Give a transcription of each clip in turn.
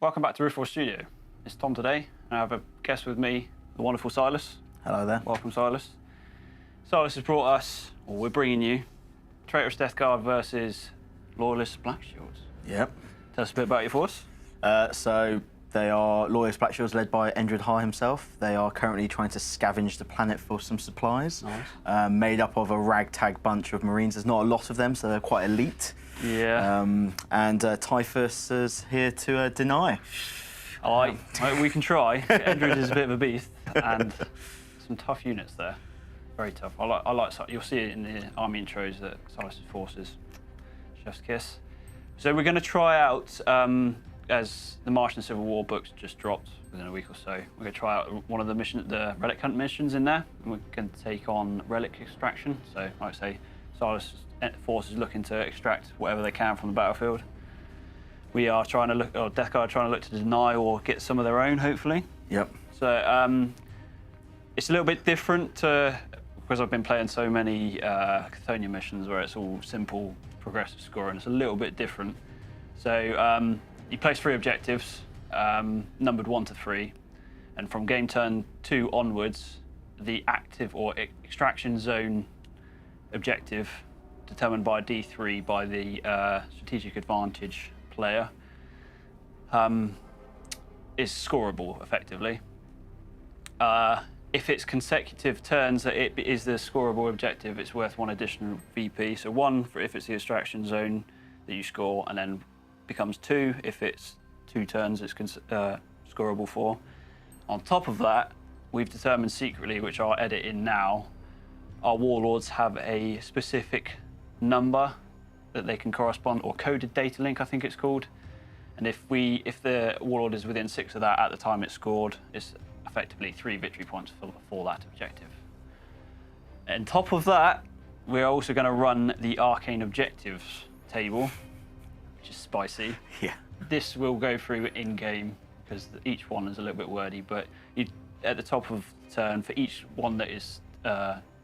welcome back to Roof War Studio. It's Tom today, and I have a guest with me, the wonderful Silas. Hello there. Welcome, Silas. Silas has brought us, or we're bringing you, Traitorous Death Guard versus Loyalist Blackshields. Yep. Tell us a bit about your force. So they are Loyalist Blackshields led by Endryd Haar himself. They are currently trying to scavenge the planet for some supplies. Nice. Made up of a ragtag bunch of Marines. There's not a lot of them, so they're quite elite. Yeah. And Typhon is here to deny. We can try. Endryd is a bit of a beast, and some tough units there. Very tough. I like. You'll see it in the army intros that Silas' forces. Chef's kiss. So we're going to try out, as the Martian Civil War books just dropped within a week or so. We're going to try out one of the Relic Hunt Missions in there, and we're going to take on Relic Extraction. So, like I say, Silas' force is looking to extract whatever they can from the battlefield. We are trying to look, or Death Guard are trying to look to deny or get some of their own, hopefully. Yep. So it's a little bit different because I've been playing so many Chthonian missions where it's all simple progressive scoring. It's a little bit different. So you place 3 objectives, numbered 1 to 3, and from game turn 2 onwards, the active or extraction zone objective, determined by D3 by the strategic advantage player, is scoreable effectively. If it's consecutive turns that it is the scoreable objective, it's worth 1 additional VP. So 1 for if it's the extraction zone that you score, and then becomes 2 if it's 2 turns it's scoreable for. On top of that, we've determined secretly, which I'll edit in now, our warlords have a specific number that they can correspond, or coded data link, I think it's called. And if the warlord is within 6 of that at the time it's scored, it's effectively 3 victory points for that objective. On top of that, we're also going to run the arcane objectives table, which is spicy. Yeah. This will go through in game because each one is a little bit wordy, but at the top of the turn, for each one that is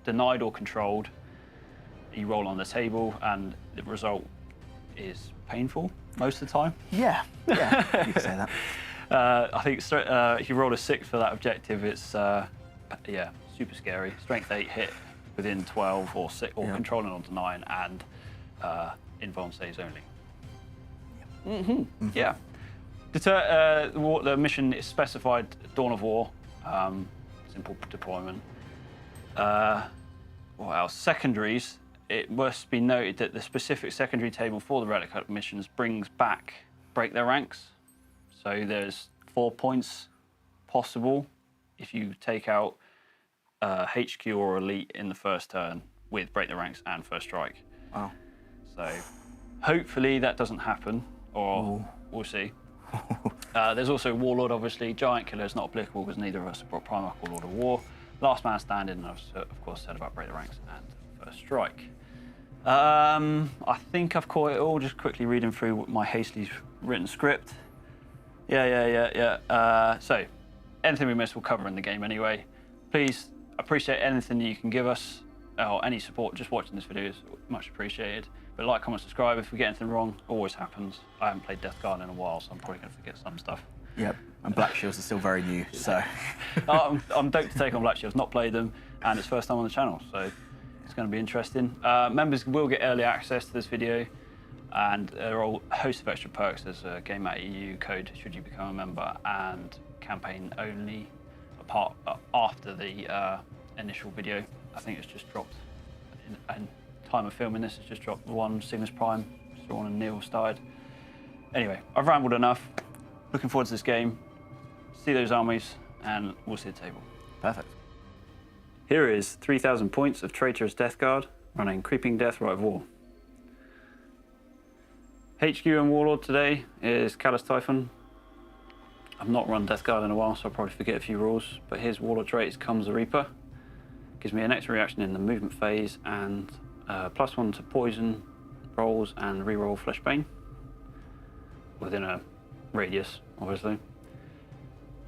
denied or controlled, you roll on the table, and the result is painful most of the time. Yeah. Yeah. You can say that. I think if you roll a 6 for that objective, it's super scary. Strength 8 hit within 12 or 6, or controlling onto 9, and invuln saves only. Yeah. The mission is specified Dawn of War. Simple deployment. What else? Secondaries. It must be noted that the specific secondary table for the Relic Hunt missions brings back break their ranks. So there's 4 points possible if you take out HQ or Elite in the first turn with break the ranks and first strike. Wow. So hopefully that doesn't happen, or we'll see. There's also Warlord, obviously. Giant Killer is not applicable because neither of us have brought Primarch or Lord of War. Last Man Standing, and I've of course said about break the ranks and first strike. I think I've caught it all, just quickly reading through my hastily written script. So, anything we miss we'll cover in the game anyway. Please, appreciate anything that you can give us, or any support just watching this video is much appreciated. But like, comment, subscribe if we get anything wrong. Always happens. I haven't played Death Guard in a while, so I'm probably going to forget some stuff. Yep, and Blackshields are still very new, so... I'm doped to take on Blackshields, not played them, and it's first time on the channel, so it's going to be interesting. Members will get early access to this video, and there are a host of extra perks. There's a GameMat EU code should you become a member, and campaign only after the initial video. I think it's just dropped in time of filming this. It's just dropped one Cygnus Prime, Sean and Neil started. Anyway, I've rambled enough. Looking forward to this game. See those armies, and we'll see the table. Perfect. Here is 3,000 points of Traitorous Death Guard running Creeping Death Rite of War. HQ and Warlord today is Callous Typhon. I've not run Death Guard in a while, so I'll probably forget a few rules, but his Warlord trait is Comes the Reaper. Gives me an extra reaction in the movement phase, and +1 to poison rolls and reroll Fleshbane within a radius, obviously.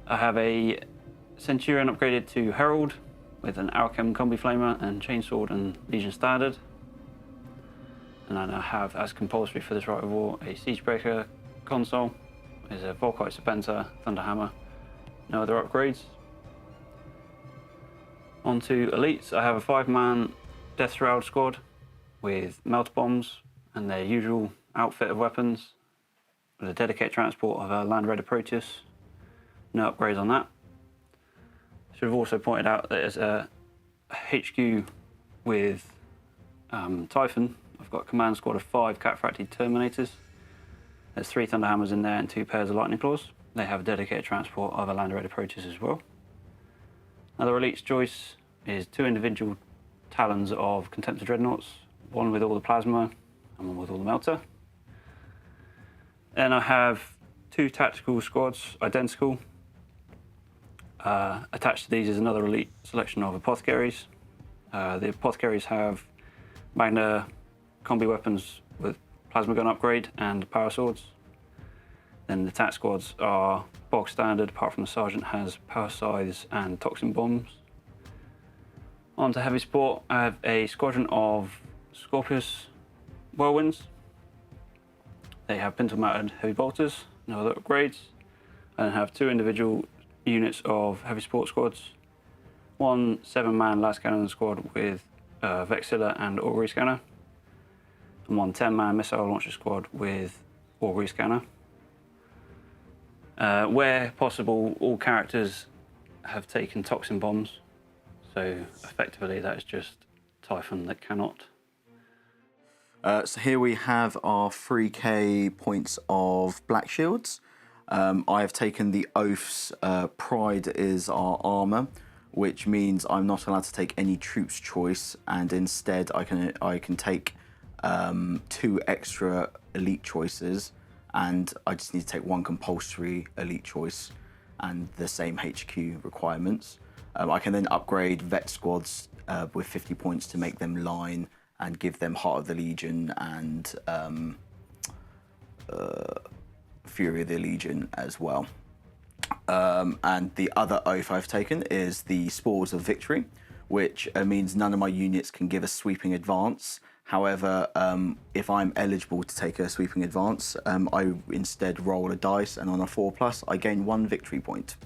I have a Centurion upgraded to Herald with an Alchem Combi Flamer and Chainsword and Legion Standard. And then I have, as compulsory for this Rite of War, a Siegebreaker console is a Volkite Serpenter, Thunderhammer, no other upgrades. On to elites, I have a 5-man Death Shroud squad with melt bombs and their usual outfit of weapons, with a dedicated transport of a Land Raider Proteus. No upgrades on that. Should have also pointed out that there's a HQ with Typhon. I've got a command squad of 5 Cataphractii Terminators. There's 3 Thunderhammers in there and 2 pairs of Lightning Claws. They have a dedicated transport of a Land Raider Proteus as well. Another elite's choice is 2 individual Talons of Contemptor Dreadnoughts, one with all the plasma and one with all the melter. Then I have 2 tactical squads, identical. Attached to these is another elite selection of Apothecaries. The Apothecaries have Magna combi weapons with plasma gun upgrade and power swords. Then the tac squads are bog standard, apart from the sergeant has power scythes and toxin bombs. On to heavy support, I have a squadron of Scorpius Whirlwinds. They have pintle mounted heavy bolters, no other upgrades. And have 2 individual units of heavy support squads. 1 7-man last cannon squad with Vexilla and Augury Scanner. And 1 10-man missile launcher squad with Augury Scanner. Where possible, all characters have taken toxin bombs, so effectively that is just Typhon that cannot. So here we have our 3k points of Blackshields. I have taken the Oath's Pride is our armour, which means I'm not allowed to take any troops choice, and instead I can take 2 extra elite choices, and I just need to take 1 compulsory elite choice and the same HQ requirements. I can then upgrade vet squads with 50 points to make them line and give them Heart of the Legion and Fury of the Legion as well. And the other oath I've taken is the Spores of Victory, which means none of my units can give a sweeping advance. However, if I'm eligible to take a sweeping advance, I instead roll a dice, and on a 4+, I gain 1 victory point.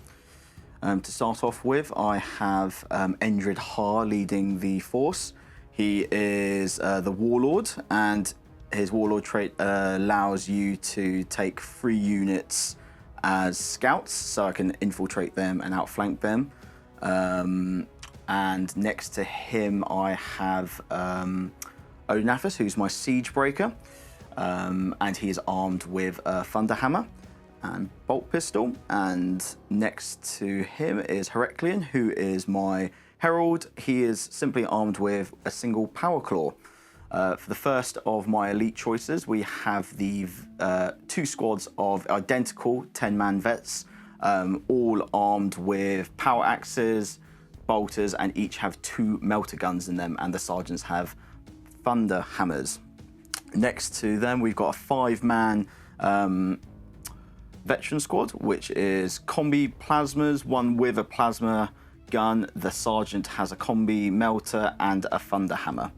To start off with, I have Endryd Haar leading the force. He is the Warlord, and his Warlord trait allows you to take 3 units as scouts, so I can infiltrate them and outflank them. And next to him, I have Onathus, who's my siege breaker, and he is armed with a Thunderhammer and bolt pistol. And next to him is Heracleon, who is my herald. He is simply armed with a single power claw. For the first of my elite choices, we have the 2 squads of identical 10-man vets, all armed with power axes, bolters, and each have 2 melter guns in them, and the sergeants have thunder hammers. Next to them, we've got a 5-man veteran squad, which is combi plasmas, 1 with a plasma gun. The sergeant has a combi melter and a thunder hammer.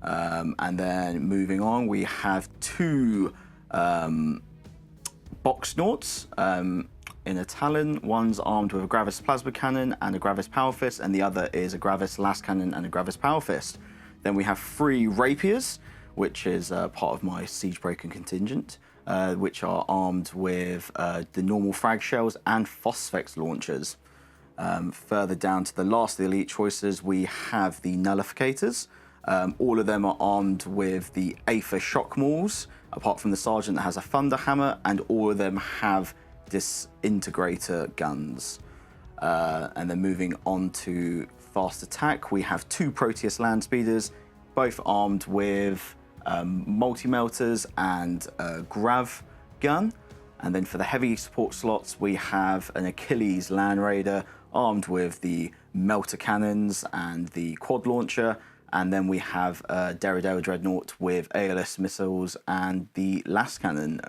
And then moving on, we have 2 Boxnauts in a Talon. One's armed with a Gravis Plasma Cannon and a Gravis Power Fist, and the other is a Gravis Last Cannon and a Gravis Power Fist. Then we have 3 Rapiers, which is part of my Siegebreaker contingent, which are armed with the normal frag shells and Phosphex launchers. Further down to the last of the elite choices, we have the Nullificators. All of them are armed with the Aether Shock Mauls, apart from the Sergeant that has a Thunder Hammer, and all of them have Disintegrator guns. And then moving on to fast attack, we have 2 Proteus Land Speeders, both armed with multi-melters and a Grav gun. And then for the heavy support slots, we have an Achilles Land Raider armed with the melter cannons and the quad launcher. And then we have a Derridera Dreadnought with ALS missiles and the last cannon.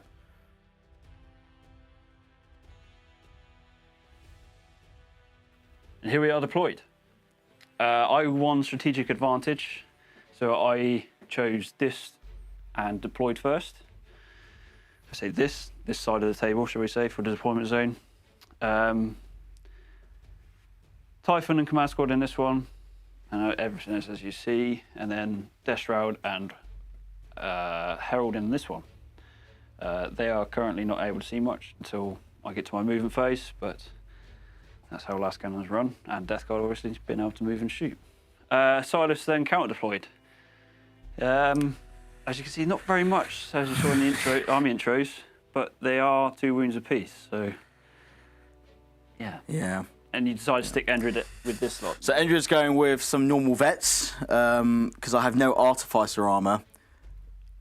And here we are deployed. I won strategic advantage, so I chose this and deployed first. say this side of the table, shall we say, for the deployment zone. Typhon and Command Squad in this one, and everything else as you see, and then Death Shroud and Herald in this one. They are currently not able to see much until I get to my movement phase, but that's how last cannons run, and Death Guard obviously has been able to move and shoot. Silas then counter-deployed. As you can see, not very much, as you saw in the army intros, but they are 2 wounds apiece, so yeah. Yeah. And you decide to stick Endryd with this lot. So Endryd's going with some normal vets, because I have no artificer armor.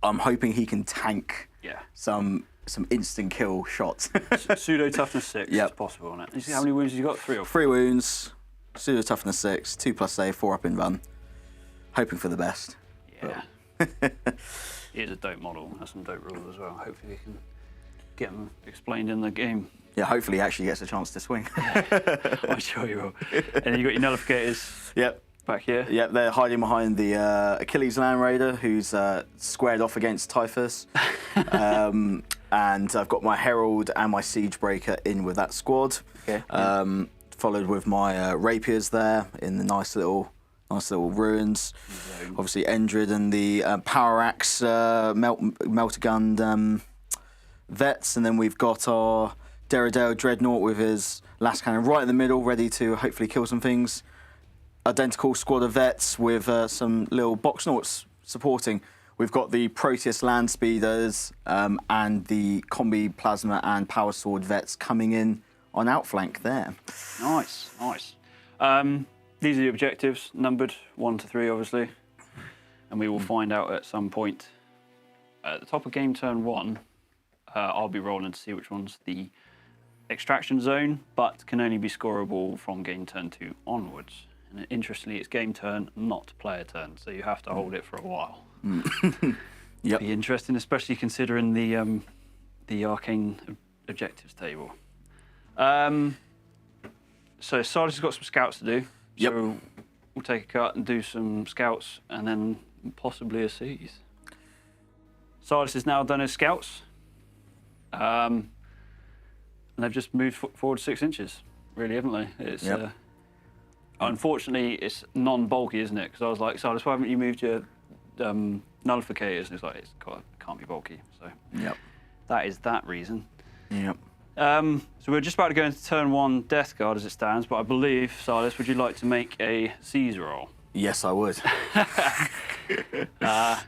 I'm hoping he can tank some instant kill shots. Pseudo toughness 6 is possible on it. You see how many wounds you got? 3 or 4? 3 wounds, pseudo toughness 6, 2+ save, 4 up in run. Hoping for the best. Yeah. He is a dope model. Has some dope rules as well. Hopefully we can get them explained in the game. Yeah, hopefully he actually gets a chance to swing. I'm sure you will. And then you got your nullificators. Yep. Back here. Yep, they're hiding behind the Achilles Land Raider, who's squared off against Typhus. And I've got my Herald and my Siege Breaker in with that squad. Okay. Followed with my Rapiers there in the nice little ruins. Obviously Endryd and the Power Axe melter gun vets, and then we've got our Derridale Dreadnought with his last cannon right in the middle, ready to hopefully kill some things. Identical squad of vets with some little boxnauts supporting. We've got the Proteus Land Speeders and the Combi Plasma and Power Sword vets coming in on outflank there. Nice, nice. These are the objectives, numbered 1 to 3, obviously. And we will find out at some point. At the top of game turn 1, I'll be rolling to see which one's the extraction zone, but can only be scoreable from game turn 2 onwards. And interestingly, it's game turn, not player turn, so you have to hold it for a while. Yep. Be interesting, especially considering the arcane objectives table. So Silas has got some scouts to do. Yep. So we'll take a cut and do some scouts, and then possibly a siege. Silas has now done his scouts. And they've just moved forward 6 inches, really, haven't they? It's unfortunately it's non-bulky, isn't it? Because I was like, Silas, why haven't you moved your nullificators? And it's like, it can't be bulky. So that is that reason. Yep. So we're just about to go into turn 1 Death Guard as it stands, but I believe, Silas, would you like to make a seize roll? Yes, I would. Let's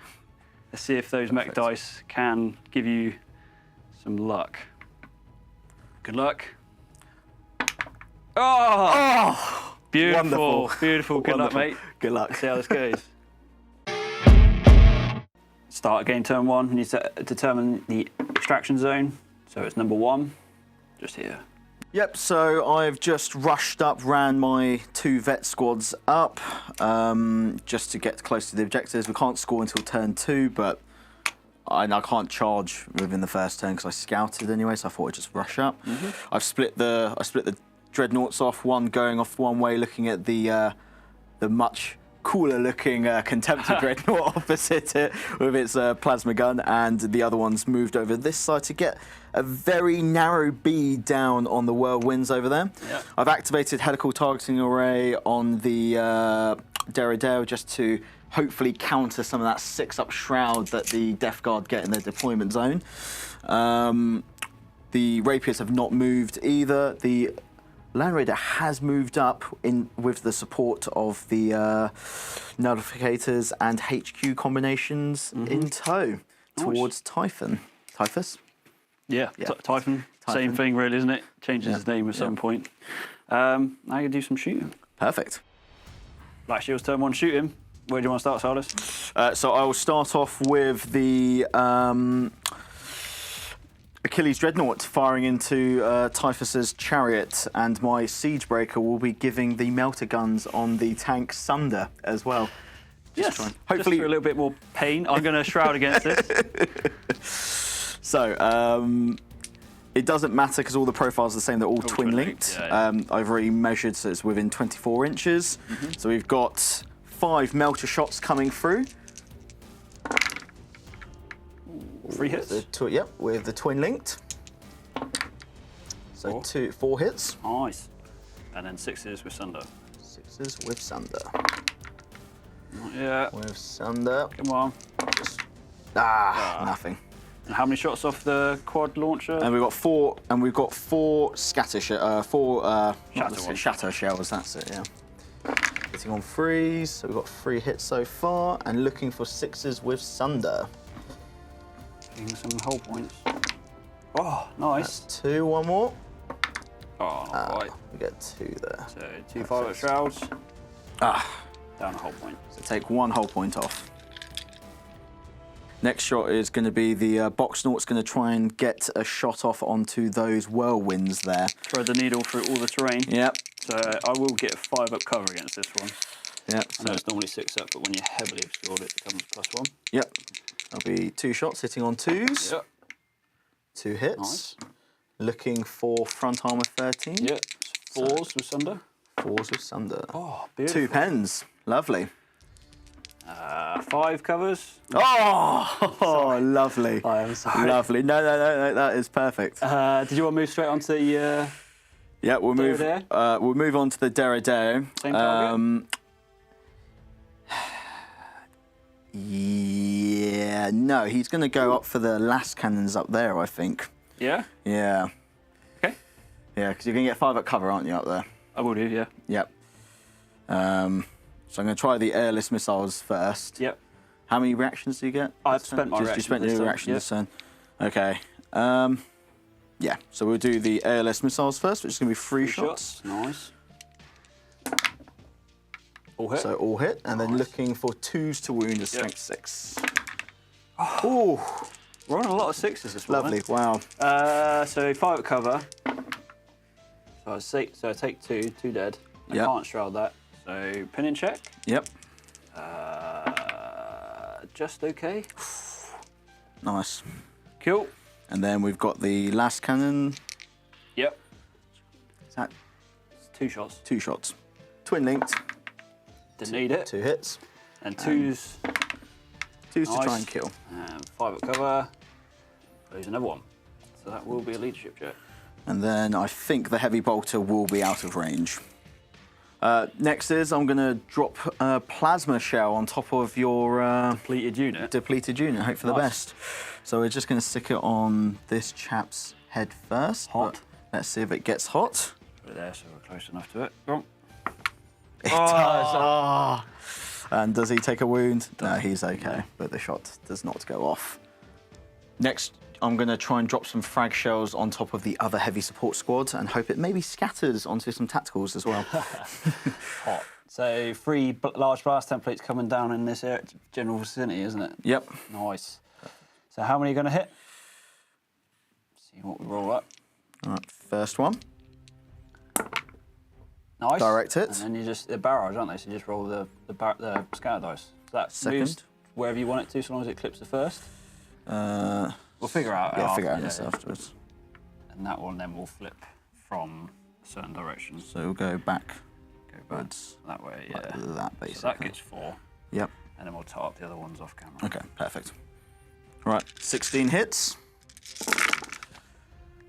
see if those mech dice can give you some luck. Good luck. Oh! Beautiful, Wonderful. beautiful. Good luck, mate. Good luck. Let's see how this goes. Start game turn 1. You need to determine the extraction zone. So it's number 1, just here. Yep, so I've just rushed up, ran my 2 vet squads up, just to get close to the objectives. We can't score until turn 2, but I can't charge within the first turn because I scouted anyway, so I thought I'd just rush up. I've split the dreadnoughts off, one going off one way, looking at the much cooler looking Contemptor dreadnought opposite it with its plasma gun, and the other one's moved over this side to get a very narrow bead down on the whirlwinds over there. Yep. I've activated helical targeting array on the Derridale just to hopefully counter some of that 6-up shroud that the Death Guard get in their deployment zone. The Rapiers have not moved either. The Land Raider has moved up in with the support of the nullificators and HQ combinations in tow towards Typhon. Typhus? Yeah. Typhon. Same thing, really, isn't it? Changes his name at some point. Now you do some shooting. Perfect. Blackshields turn 1 shooting. Where do you want to start, Silas? So I will start off with the Achilles Dreadnought firing into Typhus's chariot, and my Siege Breaker will be giving the melter guns on the tank Sunder as well. Hopefully, just for a little bit more pain. I'm going to shroud against this. So it doesn't matter because all the profiles are the same. They're all twin linked. I've already measured, so it's within 24 inches. So we've got 5 melter shots coming through. 3 hits. Yep, with the twin linked. So 4 hits. Nice. And then 6s with Sunder. 6s with Sunder. Yeah. With Sunder. Come on. Nothing. And how many shots off the quad launcher? And we've got 4. And we've got 4 shatter shells. That's it. Yeah. Hitting on 3s. So we've got 3 hits so far, and looking for 6s with Sunder. Getting some hull points. Oh, nice. That's 2. One more. Oh, not quite. We get 2 there. So 2 5 shrouds. Down a hull point. So take 1 hull point off. Next shot is going to be the Boxnaut's going to try and get a shot off onto those whirlwinds there. Thread the needle through all the terrain. Yep. So I will get 5 up cover against this one. Yep. I know it's normally 6 up, but when you're heavily obscured, it becomes +1. Yep. That'll be 2 shots hitting on 2s. Yep. 2 hits. Nice. Looking for front armor 13. Yep. 4s with Sunder. 4s with Sunder. Oh, beautiful. 2 pens. Lovely. 5 covers. Oh, lovely. I am sorry. Lovely. No, that is perfect. Did you want to move straight onto the... Yeah, we'll move on to the Derrideo. Same target? Yeah, no, he's going to go up for the last cannons up there, I think. Yeah? Yeah. Okay. Yeah, because you're going to get 5 at cover, aren't you, up there? I will do, yeah. Yep. So I'm going to try the airless missiles first. Yep. How many reactions do you get? I've spent my reactions. You spent your reactions this turn. Okay. Yeah, so we'll do the airless missiles first, which is going to be 3 shots. Nice. All hit. So all hit, and then looking for 2s to wound a strength 6. Oh, we're on a lot of 6s this morning. lovely! Wow. So 5 at cover. So I take 2 dead. I can't shroud that. So pin in check. Yep. Just okay. Nice. Cool. And then we've got the last cannon. Yep. Is that 2 shots. 2 shots? Twin linked. Didn't need it. 2 hits. And 2s. 2s to try and kill. And 5 at cover. Lose another 1. So that will be a leadership check. And then I think the heavy bolter will be out of range. Next is I'm going to drop a plasma shell on top of your Depleted unit. Hope for the best. So we're just going to stick it on this chap's head first. Hot. Let's see if it gets hot. Put it there so we're close enough to it. Go on. It does. Oh. And does he take a wound? No, he's okay, but the shot does not go off. Next, I'm going to try and drop some frag shells on top of the other heavy support squad and hope it maybe scatters onto some tacticals as well. Hot. So 3 large blast templates coming down in this general vicinity, isn't it? Yep. Nice. So how many are going to hit? See what we roll up. All right, first one. Nice. Direct hit. And then you just, they're barrage, aren't they? So you just roll the scatter dice. So that Second. moves wherever you want it to, so long as it clips the first. We'll figure out. Yeah, figure out this afterwards. And that one then will flip from a certain direction. So we'll go back. That way, yeah. Like that, basically. So that gets 4. Yep. And then we'll tie up the other ones off camera. Okay, perfect. All right, 16 hits.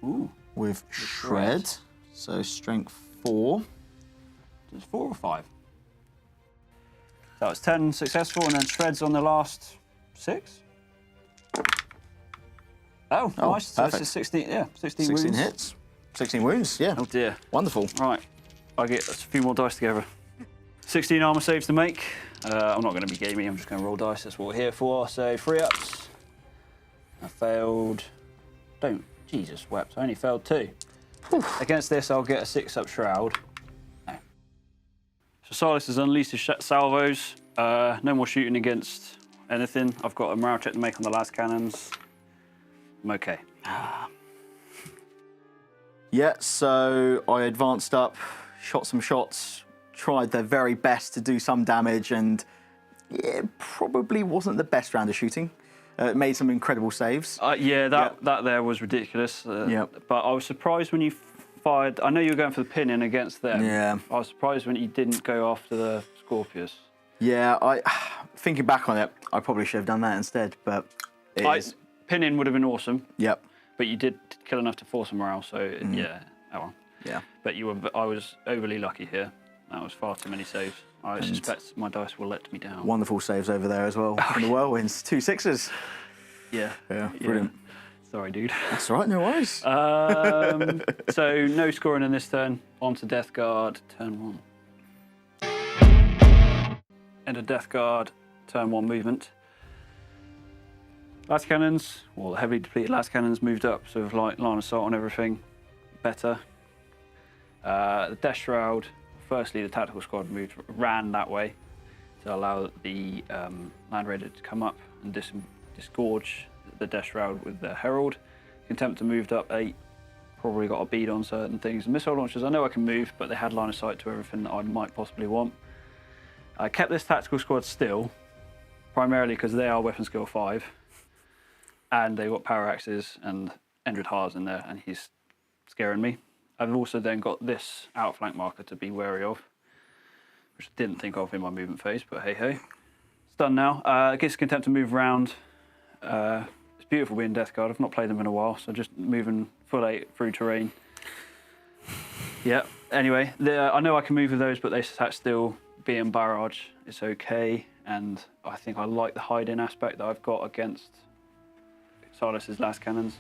Ooh. With shred. So strength 4. It's 4 or 5? So it's 10 successful and then shreds on the last 6. Oh, nice. So perfect. this is 16, yeah, 16 16 wounds. hits. 16 wounds, yeah. Oh dear. Wonderful. Right, I get a few more dice together. 16 armor saves to make. I'm not going to be gaming, I'm just going to roll dice, that's what we're here for. So 3 ups. I failed. Jesus wept, I only failed 2. Against this, I'll get a 6 up shroud. No. So Silas has unleashed his salvos. No more shooting against anything. I've got a morale check to make on the last cannons. I'm okay. Yeah, so I advanced up, shot some shots, tried their very best to do some damage, and it probably wasn't the best round of shooting. Made some incredible saves. Yeah, that there was ridiculous. But I was surprised when you fired. I know you were going for the pin-in against them. Yeah. I was surprised when you didn't go after the Scorpius. Yeah, thinking back on it, I probably should have done that instead, but pinning would have been awesome. Yep. But you did kill enough to force them around, so yeah. Oh well. Yeah. But I was overly lucky here. That was far too many saves. I suspect my dice will let me down. Wonderful saves over there as well. From the whirlwinds, 2 6s. Yeah. Yeah, brilliant. Sorry, dude. That's all right, no worries. So no scoring in this turn. On to Death Guard, turn 1. End of Death Guard, turn 1 movement. Last cannons, well, heavily depleted last cannons moved up, so with line of sight on everything, better. The Death Shroud, firstly the tactical squad ran that way to allow the Land Raider to come up and disgorge the Death Shroud with the Herald. Contemptor moved up 8, probably got a bead on certain things. Missile launchers, I know I can move, but they had line of sight to everything that I might possibly want. I kept this tactical squad still, primarily because they are weapon skill 5, and they've got power axes and Endryd Haar's in there, and he's scaring me. I've also then got this outflank marker to be wary of, which I didn't think of in my movement phase, but hey ho. It's done now. It gives Contemptor to move around. It's beautiful being Death Guard. I've not played them in a while, so just moving full 8 through terrain. Yeah, anyway, I know I can move with those, but they still being barrage. It's okay, and I think I like the hide-in aspect that I've got against Silas's last cannons.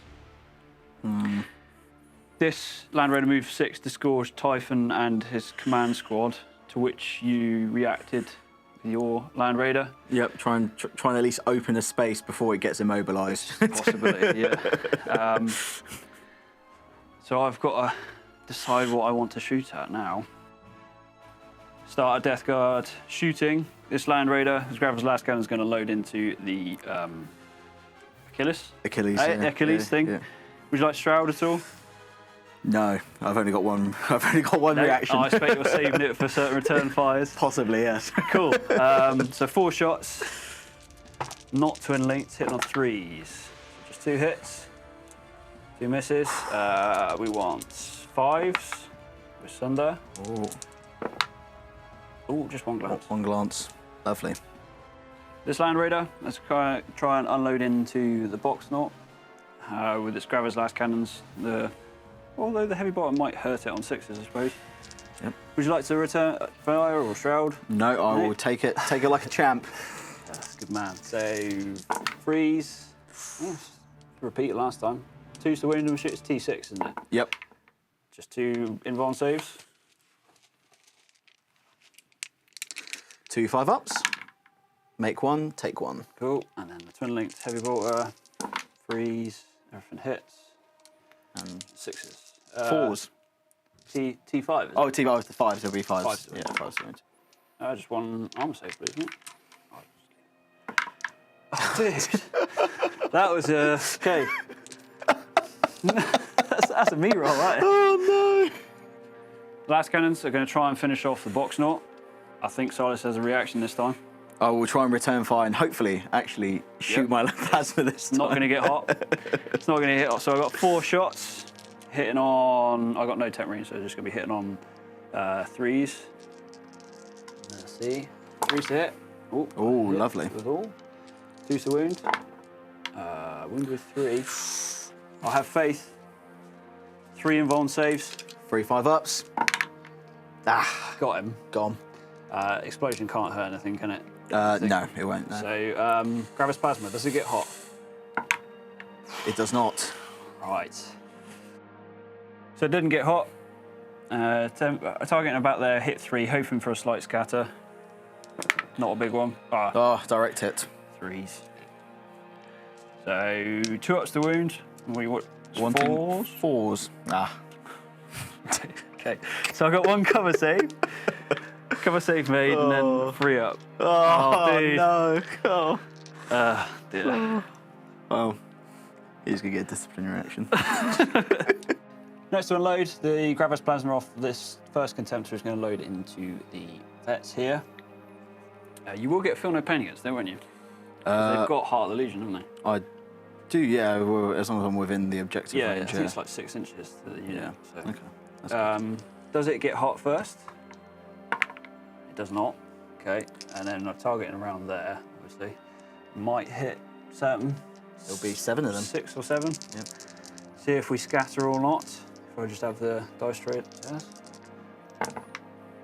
This Land Raider move 6 disgorged Typhon and his command squad, to which you reacted with your Land Raider. Yep, trying to at least open a space before it gets immobilised. Possibility, yeah. So I've got to decide what I want to shoot at now. Start a Death Guard shooting. This Land Raider, his Gravel's last cannon, is going to load into the Achilles thing. Yeah. Would you like Shroud at all? No, I've only got one. I've only got one reaction. I expect you're saving it for certain return fires. Possibly, yes. Cool. So 4 shots, not twin linked, hitting on 3s. Just 2 hits, 2 misses. We want 5s with Sunder. Oh, just 1 glance. 1 glance. Lovely. This Land Raider, let's try and unload into the box knot with its Graver's last cannons. Although the heavy bottom might hurt it on 6s, I suppose. Yep. Would you like to return fire or Shroud? No, I will take it like a champ. That's good man. So freeze. Yes. Repeat it last time. 2's to wound and shit. It's T6, isn't it? Yep. Just 2 invuln saves. 2 5-ups. Make 1, take 1. Cool. And then the twin linked heavy bolter. Freeze. Everything hits. And 6s. 4s. T5. Oh, T5 is the 5s. There'll be 5s. 5s. Yeah, 5s. Just 1 armor save, please, isn't it? Oh, dude. That was okay. that's a meat roll, right? Oh no! Last cannons are going to try and finish off the box knot. I think Silas has a reaction this time. I will try and return fire and hopefully actually shoot my plasma this time. Not going to get hot. It's not going to hit hot. So I've got 4 shots hitting on. I've got no temp range, so it's just going to be hitting on 3s. Let's see. 3s to hit. Oh, lovely. With all. 2's to wound. Wound with 3. I have faith. 3 invuln saves. 3 5-ups. Ah, Got him. gone. Explosion can't hurt anything, can it? No, it won't. No. So, Gravis Plasma, does it get hot? It does not. Right. So it didn't get hot. Targeting about there, hit 3, hoping for a slight scatter. Not a big one. Oh, direct hit. 3s. So 2 ups to wound. What? 4s? 4s. Ah. Okay. So I got 1 cover save. Cover save made, and then 3 up. Oh, dude. no. Oh. Dear. Well, he's going to get a disciplinary action. Next to unload, the Gravis Plasma off this first Contemptor is going to load into the vets here. You will get feel no pain against them, won't you? They've got Heart of the Legion, haven't they? I do, yeah, well, as long as I'm within the objective Yeah, range. I think it's like 6 inches to the unit. So. Okay. That's good. Does it get hot first? It does not. Okay, and then I'm targeting around there, obviously. Might hit certain There'll be 7 of them. 6 or 7. Yep. See if we scatter or not. If I just have the dice straight. Yes.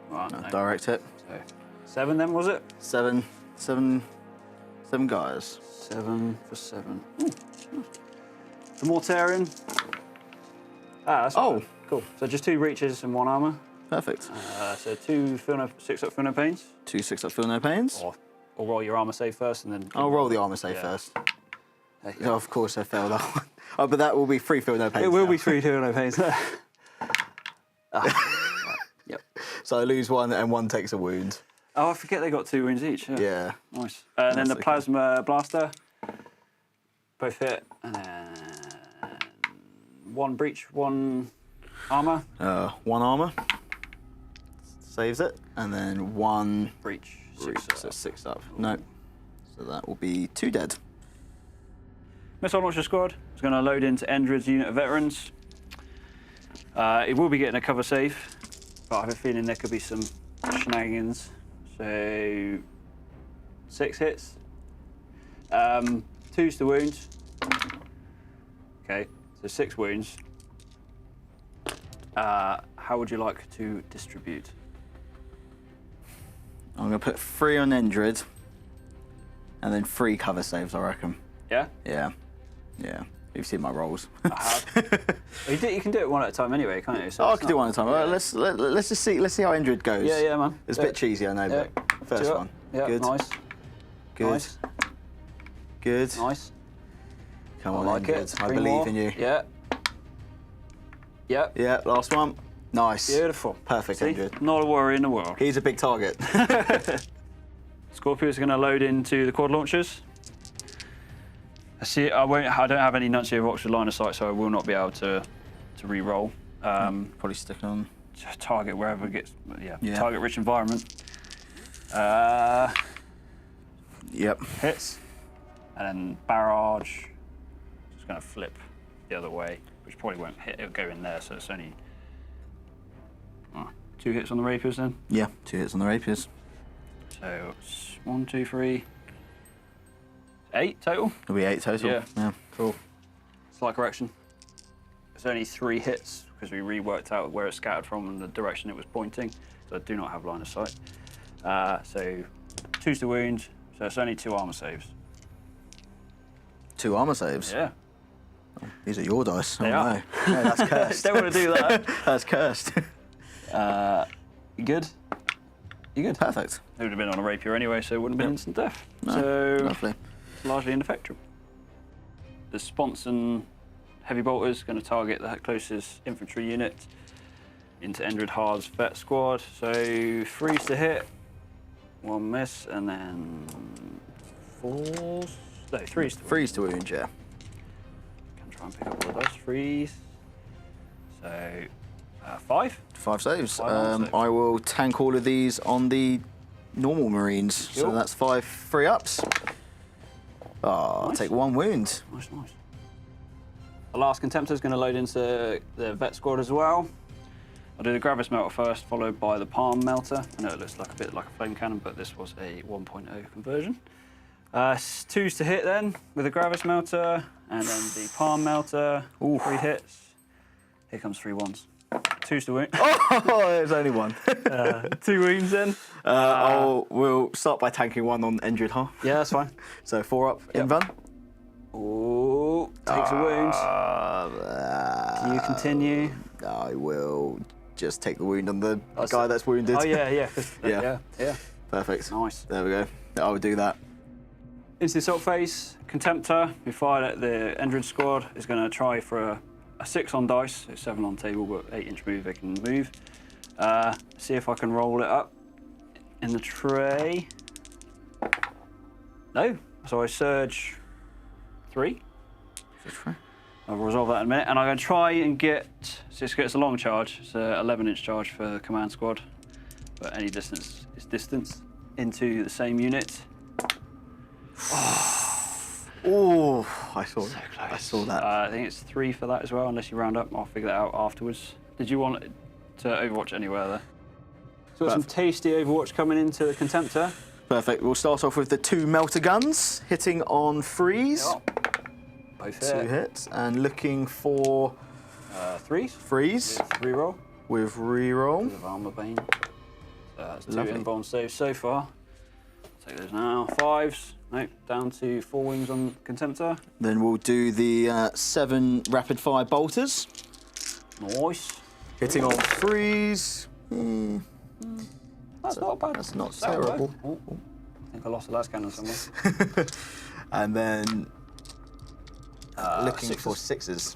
Right, no. Direct hit. So 7 then, was it? 7 guys. 7 for 7. Ooh. The Mortarian. Ah, that's Oh, cool. So just 2 reaches and 1 armor. Perfect. So 2 6 up feel no pains. 2 6 up, feel no pains. Or roll your armor save first and then. I'll roll the armor save first. Oh, of course, I failed that one. Oh, but that will be 3 feel no pains. It will now. be 3 feel no pains. Yep. So I lose 1 and 1 takes a wound. Oh, I forget they got 2 wounds each. Yeah. Nice. And then the okay. Plasma Blaster. Both hit. And then 1 breach, 1 armor. 1 armor. Saves it. And then 1 Breach. breach. 6 So 6 up. No. So that will be 2 dead. Missile Launcher Squad is going to load into Endryd's unit of veterans. It will be getting a cover save, but I have a feeling there could be some shenanigans. So 6 hits. 2's the wounds. Okay, so 6 wounds. How would you like to distribute? I'm going to put 3 on Endryd, and then 3 cover saves, I reckon. Yeah? Yeah. Yeah. You've seen my rolls. I have. You can do it 1 at a time anyway, can't you? So I it's can do not- 1 at a time. Well, let's just see. Let's see how Endryd goes. Yeah, man. It's a bit cheesy, I know, but first 2 up. one. Yeah, Good. nice. Good. Nice. Good. Nice. Come I on, like Endryd. it. I 3 believe more. in you. Yeah. Yep. Yeah. Last one. Nice. Beautiful. Perfect, See? Endryd. Not a worry in the world. He's a big target. Scorpios are going to load into the quad launchers. I don't have any Nuncio Vox with line of sight, so I will not be able to re-roll. Probably stick on. Target wherever it gets. Yeah. Target rich environment. Yep. Hits, and then barrage. Just going to flip the other way, which probably won't hit. It'll go in there, so it's only 2 hits on the rapiers then. Yeah. 2 hits on the rapiers. So it's 1, 2, 3, 8 total. It'll be 8 total. Yeah. Cool. Slight correction. It's only 3 hits because we reworked out where it scattered from and the direction it was pointing. So I do not have line of sight. So 2's the wound. So it's only 2 armor saves. 2 armor saves. Yeah. Oh, these are your dice. They oh are. no. No, that's cursed. Don't want to do that. That's cursed. You good? You good? Perfect. It would have been on a rapier anyway, so it wouldn't have been instant death. No, So lovely. largely ineffectual. The Sponson heavy bolters going to target the closest infantry unit into Endryd Haar's vet squad. So 3's to hit, 1 miss, and then 4's. No, 3's to Freeze to wound, yeah. Can try and pick up all the dice. 3's. So 5. 5 saves. 5 armor saves. I will tank all of these on the normal Marines. So Cool. that's 5 free ups. Oh, I'll Nice. take 1 wound. Nice. The last Contemptor is going to load into the vet squad as well. I'll do the Gravis Melter first, followed by the Palm Melter. I know it looks like a bit like a flame cannon, but this was a 1.0 conversion. 2's to hit then with the Gravis Melter, and then the Palm Melter. Ooh. 3 hits. Here comes 3 ones. 2's to wound. Oh, there's only 1. 2 wounds then. We'll start by tanking 1 on Endryd Haar. Yeah, that's fine. So 4 up, Yep. Invan. Ooh, takes a wound. Do you continue? I will just take the wound on the guy that's wounded. Oh yeah. Yeah. Perfect. Nice. There we go. I would do that. Into the assault phase, Contemptor, who fired at the Endryd squad, is going to try for a 6 on dice, so 7 on table, but 8-inch move they can move. See if I can roll it up in the tray. No, so I surge 3. I'll resolve that in a minute, and I'm going to try and get, so it's a long charge, it's an 11-inch charge for the command squad, but any distance is distance into the same unit. Oh, I saw So close. I saw that. I think it's 3 for that as well, unless you round up. I'll figure that out afterwards. Did you want to Overwatch anywhere there? So we've got some tasty Overwatch coming into the Contemptor. Perfect. We'll start off with the 2 melter guns hitting on freeze. Yep. Both 2 hits. And looking for... Threes. Freeze. With reroll. With reroll. With Armor Bane. That's 2 Lovely. inbound saves so far. Take those now. 5s. Nope, down to 4 wings on Contemptor. Then we'll do the 7 rapid fire bolters. Nice. Hitting on 3s. That's not bad. That's not That'll work. terrible. Oh, I think I lost the last cannon somewhere. And then looking 6s. for 6s.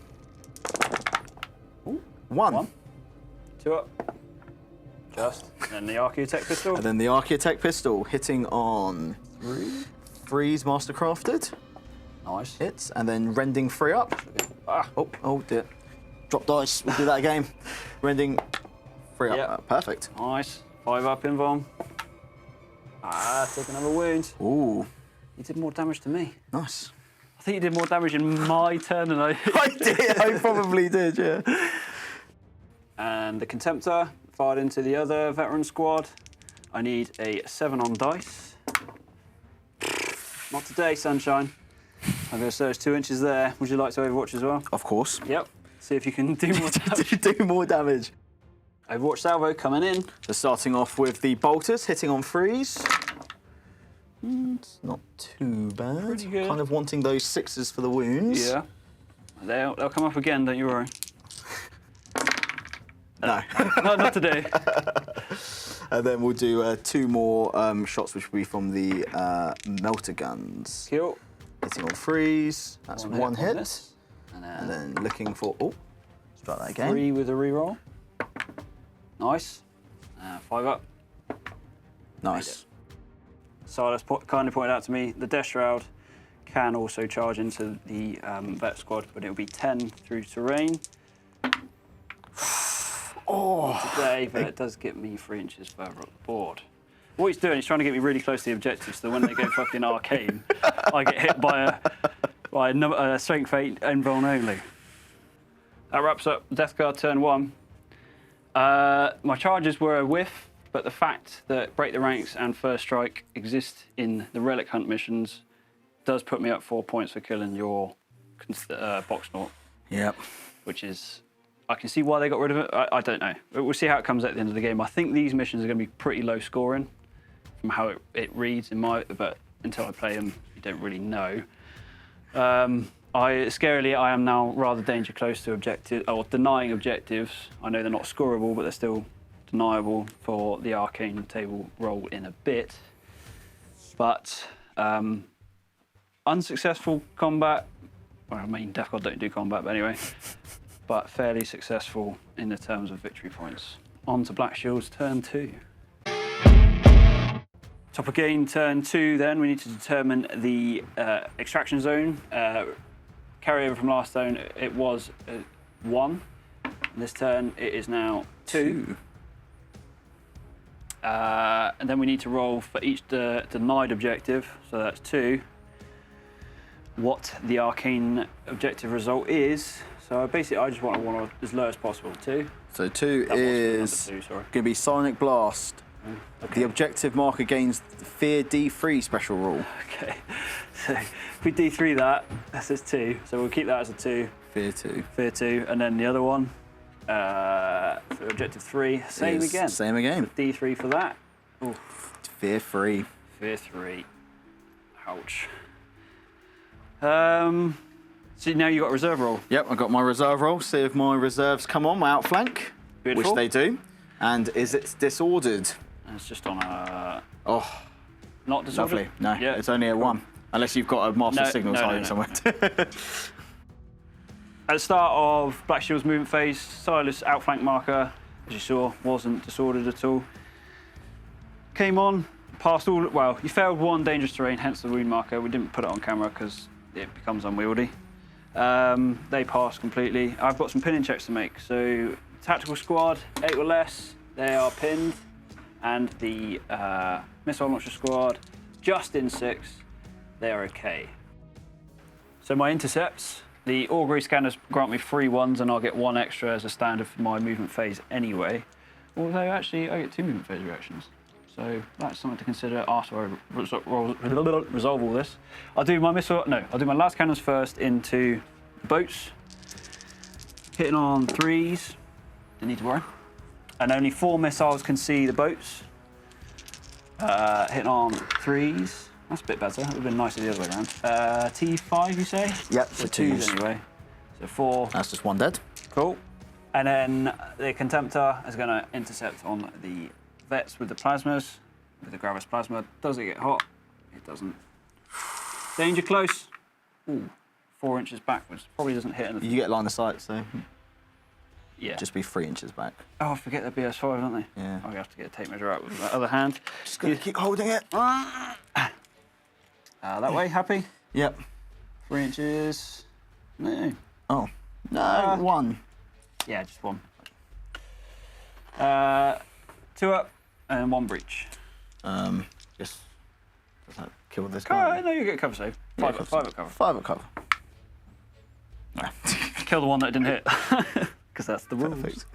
Ooh, 1. 2 up. Just. And then the Archaeotech pistol. And then the Archaeotech pistol hitting on 3s Mastercrafted. Nice. Hits. And then rending 3 up. Ah. Oh dear. Drop dice. We'll do that again. Rending 3 up. Yep. Perfect. Nice. 5 up invuln. Take another wound. Ooh. You did more damage to me. Nice. I think you did more damage in my turn than I I did. I probably did, yeah. And the Contemptor fired into the other veteran squad. I need a 7 on dice. Not today, sunshine. I'm going to search 2 inches there. Would you like to Overwatch as well? Of course. Yep. See if you can do more damage. Do more damage. Overwatch salvo coming in. So starting off with the bolters, hitting on 3s. It's not too bad. Pretty good. Kind of wanting those 6s for the wounds. Yeah. They'll come up again, don't you worry. No. No, not today. And then we'll do 2 more shots, which will be from the melter guns. Kill. Hitting on 3s. That's 1 hit. this. And then looking for... Oh, let's try that again. 3 with a reroll. Nice. 5 up. Nice. Silas kindly pointed out to me the Death Shroud can also charge into the vet squad, but it'll be 10 through terrain. Today, but it does get me 3 inches further up the board. What he's doing, he's trying to get me really close to the objective, so that when they go fucking arcane, I get hit by a strength 8 invuln only. That wraps up Death Guard turn 1. My charges were a whiff, but the fact that Break the Ranks and First Strike exist in the Relic Hunt missions does put me up 4 points for killing your Boxnaut, Yep. which is... I can see why they got rid of it. I don't know. We'll see how it comes at the end of the game. I think these missions are going to be pretty low scoring from how it reads but until I play them, you don't really know. Scarily, I am now rather danger close to denying objectives. I know they're not scoreable, but they're still deniable for the arcane table roll in a bit. But unsuccessful combat. Well, I mean, Death Guard don't do combat, but anyway. But fairly successful in the terms of victory points. On to Blackshields turn 2. Top again, turn 2 then, we need to determine the extraction zone. Carryover from last turn, it was 1. This turn, it is now 2. And then we need to roll for each denied objective, so that's 2. What the arcane objective result is. So basically, I just want one as low as possible. 2. So 2 That is going to be Sonic Blast. Okay. The objective marker gains Fear D3 special rule. Okay. So if we D3 that says 2. So we'll keep that as a 2. Fear 2. Fear 2, and then the other one for objective 3, same again. Same again. D3 for that. Ooh. Fear 3. Fear 3. Ouch. So now you got a reserve roll. Yep, I got my reserve roll. See if my reserves come on, my outflank. Beautiful. Which they do. And is it disordered? And it's just on a... Oh, Not disordered? lovely. No, Yeah. it's only a 1. Unless you've got a master signals hiding somewhere. At the start of Blackshield's movement phase, Silas' outflank marker, as you saw, wasn't disordered at all. Came on, passed all... Well, you failed 1 dangerous terrain, hence the wound marker. We didn't put it on camera because it becomes unwieldy. They passed completely. I've got some pinning checks to make. So, tactical squad, 8 or less, they are pinned. And the missile launcher squad, just in 6, they are okay. So my intercepts, the augury scanners grant me 3 1s and I'll get 1 extra as a standard for my movement phase anyway. Although actually I get 2 movement phase reactions. So that's something to consider after I resolve all this. I'll do my last cannons first into the boats. Hitting on 3s, don't need to worry. And only 4 missiles can see the boats. Hitting on 3s, that's a bit better. That would have been nicer the other way around. T5, you say? Yep, so so 2s 2s. anyway. So 4. That's just 1 dead. Cool. And then the Contemptor is going to intercept on the Vets with the plasmas, with the Gravis plasma. Does it get hot? It doesn't. Danger close. Ooh, 4 inches backwards. Probably doesn't hit anything. You get line of sight, so Yeah. just be 3 inches back. Oh, I forget the BS5, don't they? Yeah. I have to get a tape measure out with that other hand. Just gonna keep holding it. That way, happy? Yep. 3 inches. No. Oh, no, 1. Yeah, just 1. 2 up and 1 breach. Just does that kill this Oh, guy? no, you get cover save. 5 up cover. 5 up cover. Kill the one that didn't hit. Because that's the rules. Perfect.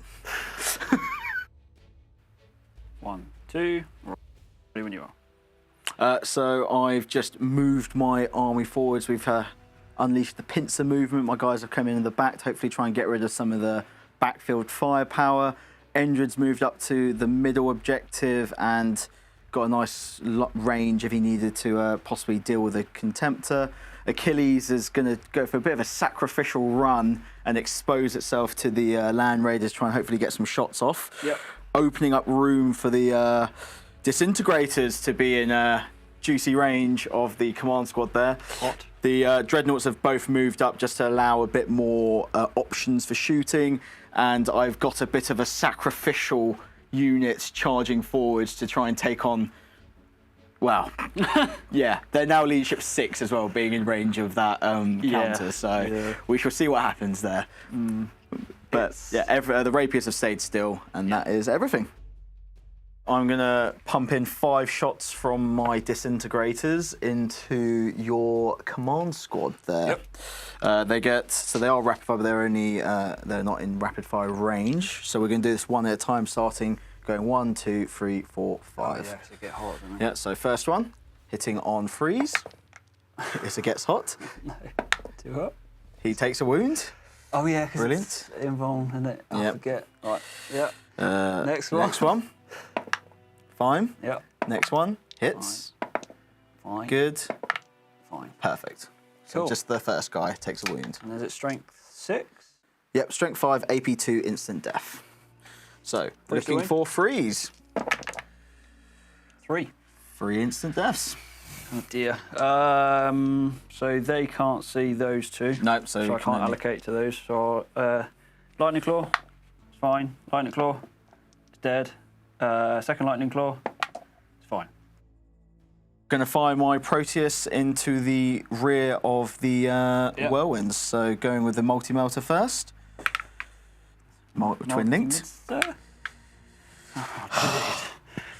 1, 2. Ready when you are. So I've just moved my army forwards. We've unleashed the pincer movement. My guys have come in the back to hopefully try and get rid of some of the backfield firepower. Endryd's moved up to the middle objective and got a nice range if he needed to possibly deal with a Contemptor. Achilles is going to go for a bit of a sacrificial run and expose itself to the Land Raiders, try and hopefully get some shots off. Yep. Opening up room for the Disintegrators to be in juicy range of the command squad there. Hot. The Dreadnoughts have both moved up just to allow a bit more options for shooting, and I've got a bit of a sacrificial unit charging forwards to try and take on. Well, yeah, they're now leadership 6 as well, being in range of that counter. So we shall see what happens there. But yeah, the rapiers have stayed still, and that is everything. I'm going to pump in 5 shots from my disintegrators into your command squad there. Yep. They are rapid fire, but they're not in rapid fire range. So we're going to do this one at a time, starting going 1, 2, 3, 4, 5. Oh, yeah, to get hot, doesn't it? Yeah, so first one, hitting on freeze. As it gets hot. No, too hot. He takes a wound. Oh, yeah, because Brilliant. it's involved, isn't it? I Yep. forget. Right, yeah. Next one. Next one. Fine. Yep. Next one. Hits. Fine. Good. Fine. Perfect. So Cool. just the first guy takes a wound. And is it strength 6? Yep, strength 5, AP2, instant death. So, First looking away. for freeze. 3. 3 instant deaths. Oh dear. So they can't see those 2. No, So you I can can't only- allocate to those. So Lightning Claw, it's fine. Lightning Claw, it's dead. Second Lightning Claw, it's fine. Going to fire my Proteus into the rear of the Whirlwinds. So going with the multi-melter first. Twin linked.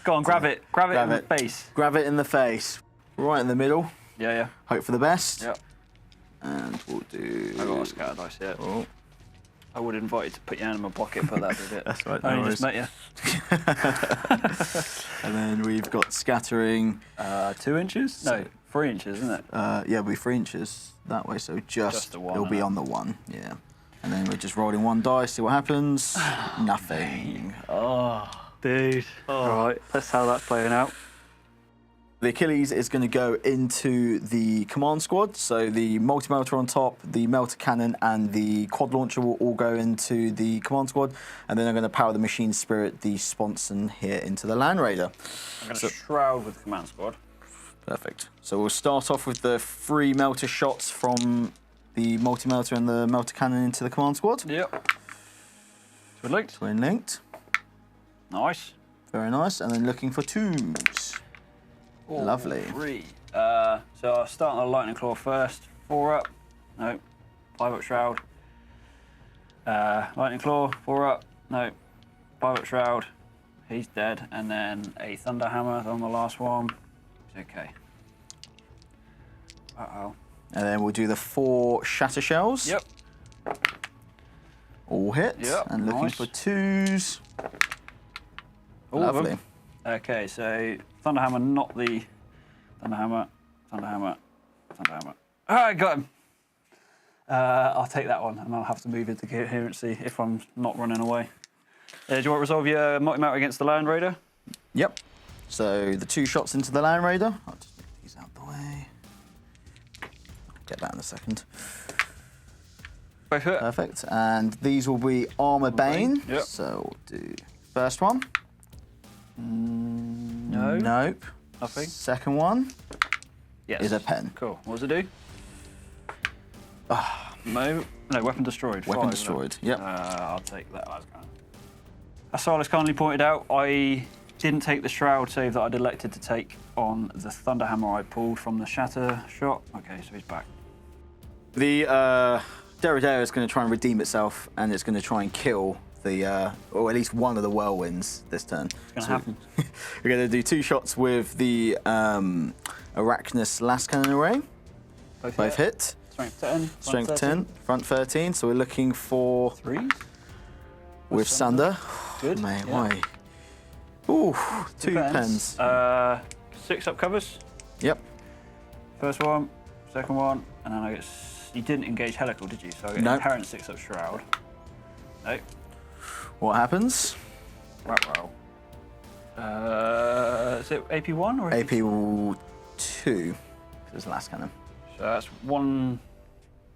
Go on, grab it. Grab it Grab in it. the face. Grab it in the face. Right in the middle. Yeah. Hope for the best. Yep. And we'll do... I got a scatter dice yet. Oh. I would invite you to put your hand in my pocket, but that did it. That's right, I no only just met you. And then we've got scattering. 2 inches? No, 3 inches, isn't it? Yeah, it'll be 3 inches that way, so just the one, it'll be on the 1, yeah. And then we're just rolling 1 dice, see what happens. Nothing. Oh, dude. All right, that's how that's playing out. The Achilles is going to go into the command squad, so the multi-melter on top, the melter cannon, and the quad launcher will all go into the command squad, and then I'm going to power the machine spirit, the sponson here into the Land Raider. I'm going to shroud with the command squad. Perfect. So we'll start off with the 3 melter shots from the multi-melter and the melter cannon into the command squad. Yep. Twin linked. Twin linked. Nice. Very nice. And then looking for 2s. Ooh, Lovely. 3. So I'll start on the lightning claw first. 4 up. No. 5 up shroud. Lightning claw. 4 up. No. 5 up shroud. He's dead. And then a thunder hammer on the last one. It's okay. Uh-oh. And then we'll do the 4 shatter shells. Yep. All hit. Yep, And looking nice. for 2s. All of Lovely. them. Okay, so Thunderhammer, not the Thunderhammer. Ah, I got him. I'll take that one, and I'll have to move into coherency if I'm not running away. Do you want to resolve your Mighty Mount against the Land Raider? Yep. So the 2 shots into the Land Raider. I'll just move these out the way. Get that in a second. Both hit. Perfect. And these will be Armor Bane. Yep. So we'll do first one. No. Nope. Nothing. Second one Yes. is a pen. Cool. What does it do? No, weapon destroyed. Weapon 5, destroyed. Yep. I'll take that. As Silas kindly pointed out, I didn't take the shroud save that I'd elected to take on the Thunderhammer I pulled from the Shatter shot. Okay, so he's back. The Derridair is going to try and redeem itself, and it's going to try and kill the, or at least one of the whirlwinds this turn. It's going to happen. We're going to do 2 shots with the Arachnus Last Cannon Array. Both hit. Strength 10. Strength 10, front 13. So we're looking for 3 with Sunder. Good. Mate, yeah. why? Ooh, 2 pens. 6 up covers. Yep. First one, second one, and then I get. You didn't engage Helical, did you? So I get Inherent 6 up Shroud. No. What happens? Wow. Is it AP1 or AP 2? This is Last Cannon. So that's 1.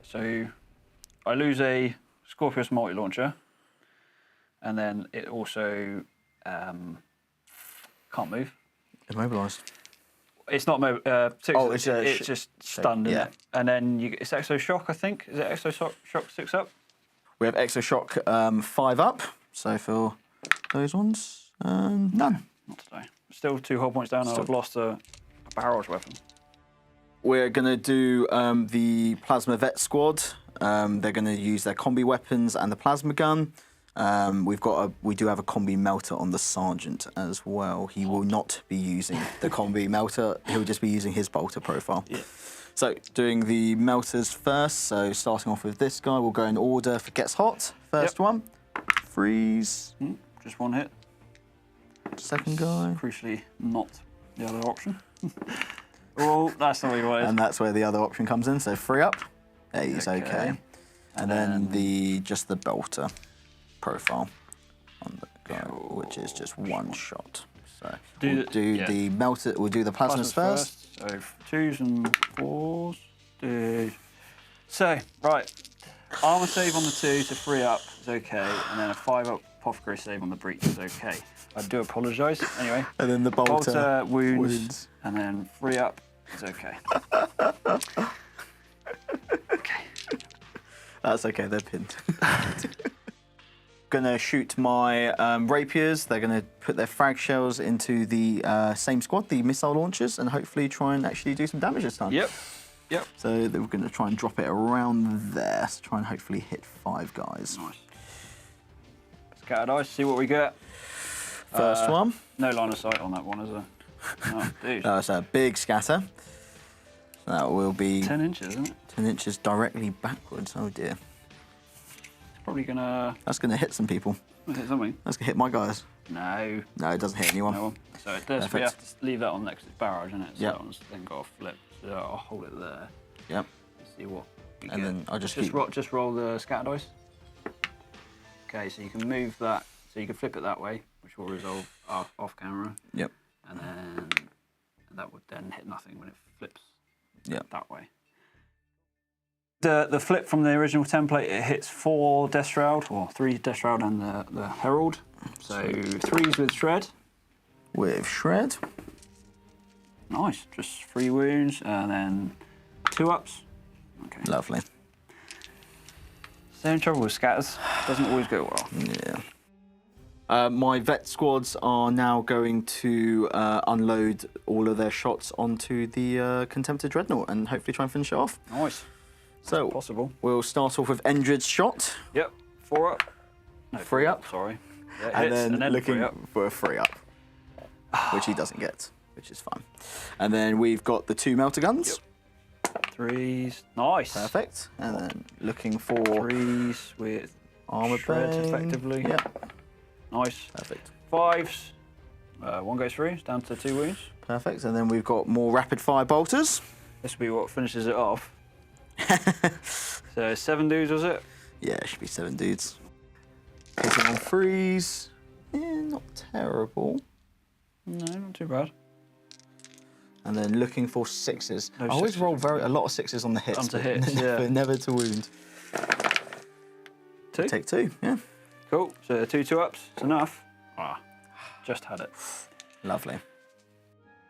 So I lose a Scorpius multi-launcher, and then it also can't move. Immobilised. It's not it's just stunned, isn't it? And then it's Exo Shock, I think. Is it Exo Shock 6 up? We have Exo Shock 5 up. So for those ones, none. Not today. Still 2 hull points down, and I've lost a barrage weapon. We're going to do the Plasma Vet Squad. They're going to use their combi weapons and the plasma gun. We do have a combi melter on the Sergeant as well. He will not be using the combi melter. He'll just be using his bolter profile. Yeah. So doing the melters first. So starting off with this guy, we'll go in order for Gets Hot. First one, freeze. Just 1 hit. Second guy. Crucially, not the other option. Oh, that's not what you wanted. And that's where the other option comes in. So 3 up. He's okay. And then just the bolter profile on the guy, which is just 1 shot. So we'll do the melter. We'll do the plasmas first. So 2s and 4s. So right, armor save on the 2 to 3 up is okay, and then a 5 up apothecary save on the breach is okay. I do apologise. Anyway. And then the bolter wounds, and then 3 up is okay. Okay. That's okay. They're pinned. Gonna shoot my rapiers. They're gonna put their frag shells into the same squad, the missile launchers, and hopefully try and actually do some damage this time. Yep. So we're gonna try and drop it around there. So try and hopefully hit 5 guys. Nice. Scatter dice. See what we get. First one. No line of sight on that one, is there? Oh, dude. That's a big scatter. That will be 10 inches, isn't it? 10 inches directly backwards. Oh dear. Probably gonna. That's gonna hit some people. Hit something. That's gonna hit my guys. No. No, it doesn't hit anyone. No one. So it does. We have to leave that on next to its barrage, isn't it? So yep. that one's then got a flip. So I'll hold it there. Yep. Let's see what we and get. Then I'll just roll the scatter dice. Okay, so you can move that. So you can flip it that way, which will resolve off camera. Yep. And then that would then hit nothing when it flips. Yep. That way. The flip from the original template, it hits 4 Death Shroud, or 3 Death Shroud and the Herald. So 3s with Shred. With Shred. Nice, just 3 wounds and then 2 ups. Okay. Lovely. Same trouble with scatters. Doesn't always go well. Yeah. My vet squads are now going to unload all of their shots onto the Contempted Dreadnought and hopefully try and finish it off. Nice. So possible. We'll start off with Endryd's shot. Yep. 4 up. No, 3 up. Sorry. Yeah, and then looking 3 up. for a 3 up, which he doesn't get, which is fine. And then we've got the 2 melter guns. Yep. 3s. Nice. Perfect. And then looking for 3s with armor Shred bane. effectively. Yep. Nice. Perfect. 5s. One goes through. It's down to 2 wounds. Perfect. And then we've got more rapid fire bolters. This will be what finishes it off. So 7 dudes, was it? Yeah, it should be 7 dudes. Taking on 3s. Not terrible. No, not too bad. And then looking for 6s. No I always 6s. roll a lot of 6s on the hits. Onto but hits, never, yeah. never to wound. 2. Take 2, yeah. Cool. So 2 2-ups. It's enough. Just had it. Lovely.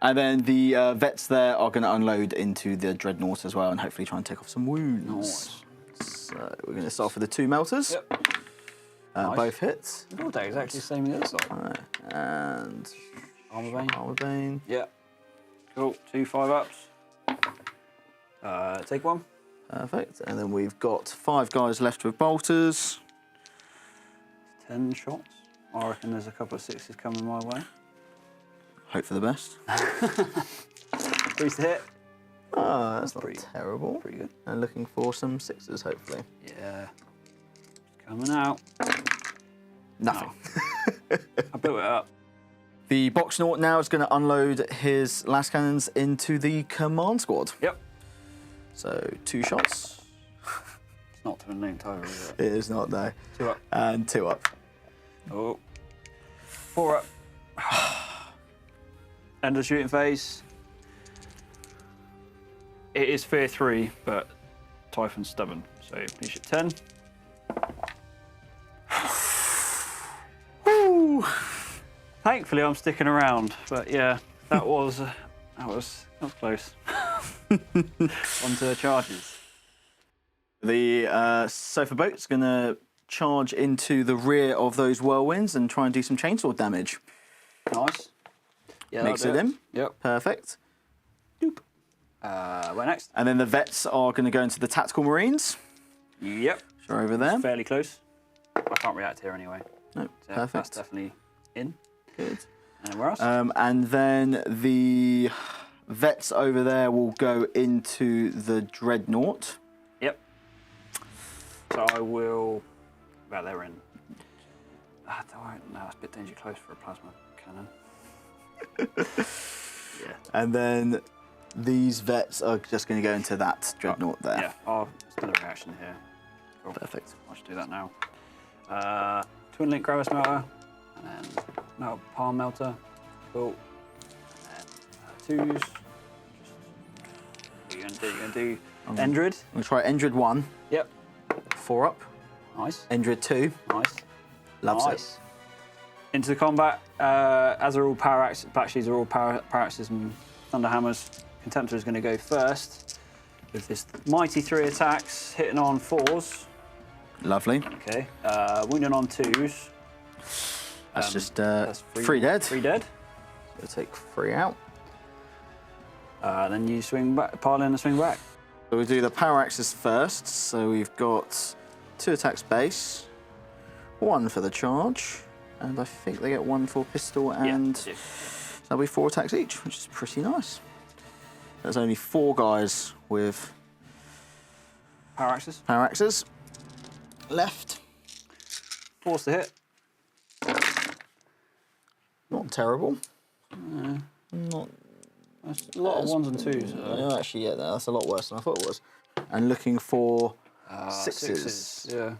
And then the vets there are going to unload into the dreadnought as well and hopefully try and take off some wounds. Nice. So we're going to start off with the 2 melters. Yep. Nice. Both hits. Oh, they're exactly the same as the other side. Right. And Armor Bane. Armor Bane. Yeah. Cool. 2 5-ups. Take 1. Perfect. And then we've got 5 guys left with bolters. 10 shots. I reckon there's a couple of 6s coming my way. Hope for the best. 3s to hit. Oh, that's not pretty- terrible. Pretty good. And looking for some 6s, hopefully. Yeah. Coming out. Nothing. I built it up. The Boxnaut now is going to unload his last cannons into the command squad. Yep. So 2 shots. It's not to the named either, is it? It is not, no. 2 up. And 2 up. Oh. 4 up. End of shooting phase. It is fear 3, but Typhon's stubborn, so finish at 10. Woo! Thankfully, I'm sticking around, but yeah, that was close. Onto the charges. The Sofa Boat's going to charge into the rear of those whirlwinds and try and do some chainsword damage. Nice. Yeah, Makes that'll it do in. Yep. Perfect. Doop. Where next? And then the vets are going to go into the tactical marines. Yep. So over there. Fairly close. I can't react here anyway. No, So perfect. That's definitely in. Good. And where else? And then the vets over there will go into the dreadnought. Yep. So I will. Well, they're in. No, it's a bit dangerous close for a plasma cannon. Yeah. And then these vets are just going to go into that dreadnought there. Yeah. I'll still a reaction here. Cool. Perfect. I should do that now. Twin link gravis melter, and then metal palm melter. Cool. And then 2s. You're gonna do Endryd. I'm going to try Endryd 1. Yep. 4 up. Nice. Endryd 2. Nice. Loves Nice. Into the combat, as are all power axes, Blackshields are all power axes and thunderhammers. Contemptor is going to go first with this mighty 3 attacks, hitting on 4s. it. Lovely. Okay. Wounding on 2s. That's just That's 3 dead. 3 dead. So take 3 out. Then you swing back, pile in and swing back. So we do the power axes first. So we've got 2 attacks base, 1 for the charge, and I think they get 1 for pistol and Yeah. so that'll be 4 attacks each, which is pretty nice. There's only 4 guys with Power axes. power axes left. 4s to hit. Not terrible. Not. That's a lot of 1s and 2s. No, actually, yeah, that's a lot worse than I thought it was. And looking for 6s. Yeah.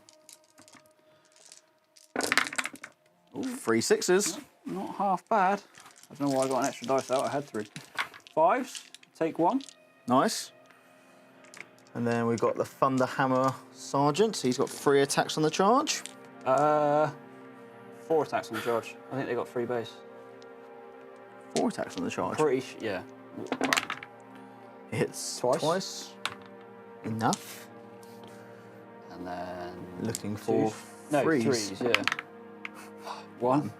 3 6s. Not half bad. I don't know why I got an extra dice out. I had 3. 5s. Take 1. Nice. And then we've got the Thunderhammer Sergeant. He's got 3 attacks on the charge. 4 attacks on the charge. I think they got 3 base. 4 attacks on the charge. Yeah. He hits Twice. twice. Enough. And then Looking for 2s. No, 3s. 3s, yeah. 1.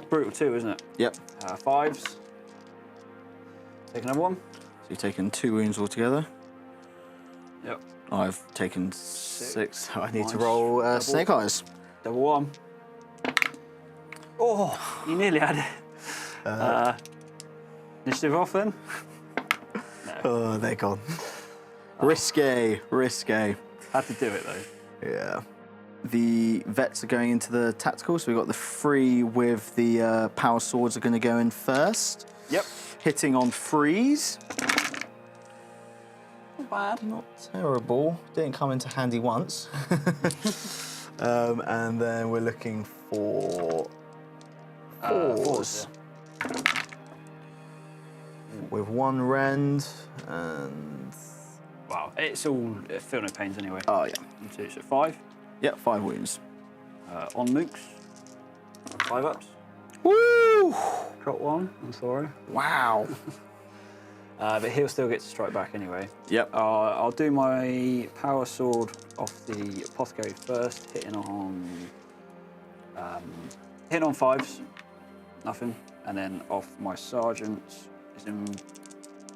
Brutal 2, isn't it? Yep. 5s. Take another 1. So you've taken 2 wounds altogether. Yep. I've taken 6. So I need to Nice. roll Double. Snake Eyes. Double 1. Oh, you nearly had it. Initiative off then? Oh, they're gone. Risque, risque. Had to do it though. Yeah. the vets are going into the tactical, so we've got the 3 with the power swords are going to go in first. Yep. Hitting on 3s. Not bad. Not terrible. Didn't come into handy once. And then we're looking for 4s. Yeah. With 1 rend and... Wow, it's all feel no pains anyway. Oh, yeah. So 5. Yep, 5 wounds. On mooks. 5 ups. Woo! Drop 1, I'm sorry. Wow. But he'll still get to strike back anyway. Yep. I'll do my power sword off the apothecary first, hitting on 5s, nothing, and then off my sergeant is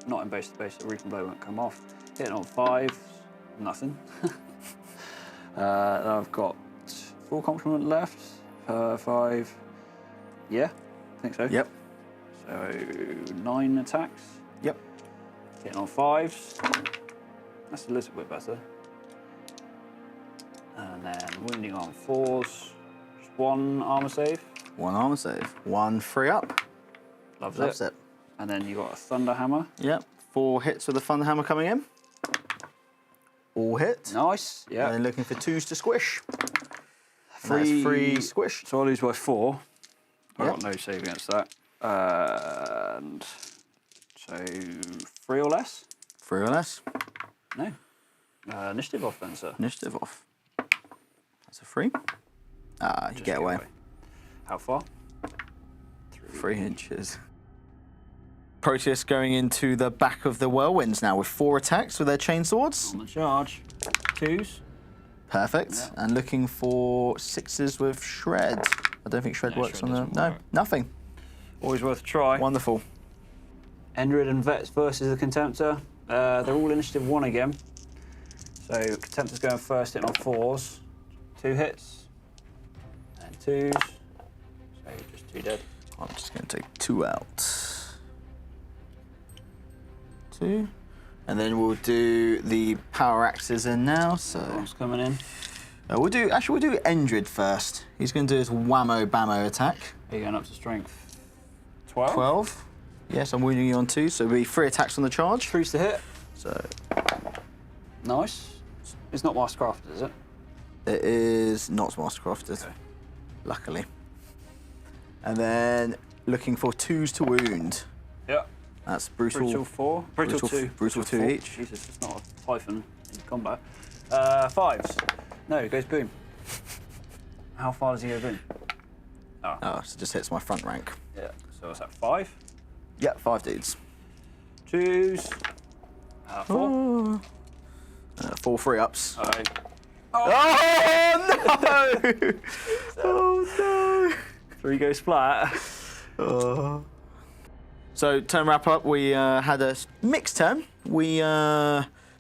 not in base to base, so recon blow won't come off. Hitting on 5s, nothing. I've got full complement left. 5. Yeah, I think so. Yep. So 9 attacks. Yep. Hitting on 5s. That's a little bit better. And then wounding on 4s. Just 1 armor save. 1 armor save. 1 free up. Loves it. And then you got a thunder hammer. Yep. 4 hits with the thunder hammer coming in. All hit. Nice. Yeah. And then looking for 2s to squish. 3 squish. So I lose by 4. I've Yep. got no save against that. And so 3 or less? 3 or less. No. Initiative off then, sir. Initiative off. That's a 3. Ah, you Just get away. How far? 3 inches. Proteus going into the back of the whirlwinds now with 4 attacks with their chainswords. On the charge. 2s. Perfect. Yeah. And looking for 6s with shred. I don't think shred No, works shred on the... doesn't No, work. nothing. Always worth a try. Wonderful. Endryd and Vets versus the Contemptor. They're all initiative 1 again. So Contemptor's going first, hitting on 4s. 2 hits. And 2s. So just 2 dead. I'm just going to take 2 out. 2. And then we'll do the power axes in now. So What's coming in? we'll do Endryd first. He's going to do his whammo bammo attack. Are you going up to strength 12? 12. Yes, I'm wounding you on 2, so it'll be 3 attacks on the charge. 3's to hit. So Nice. It's not Mastercrafted, is it? it is not Mastercrafted, Okay. luckily. And then looking for 2s to wound. Yeah. That's brutal. Brutal 4. Brutal 2. Brutal 2 4. each. Jesus, it's not a Typhon in combat. 5s. No, it goes boom. How far does he go boom? Oh, so just hits my front rank. Yeah. So what's that, 5? Yep, 5 dudes. 2s. 4. 4 free ups. Alright. Oh no! Oh no! 3 go splat. So turn wrap up. We had a mixed turn. We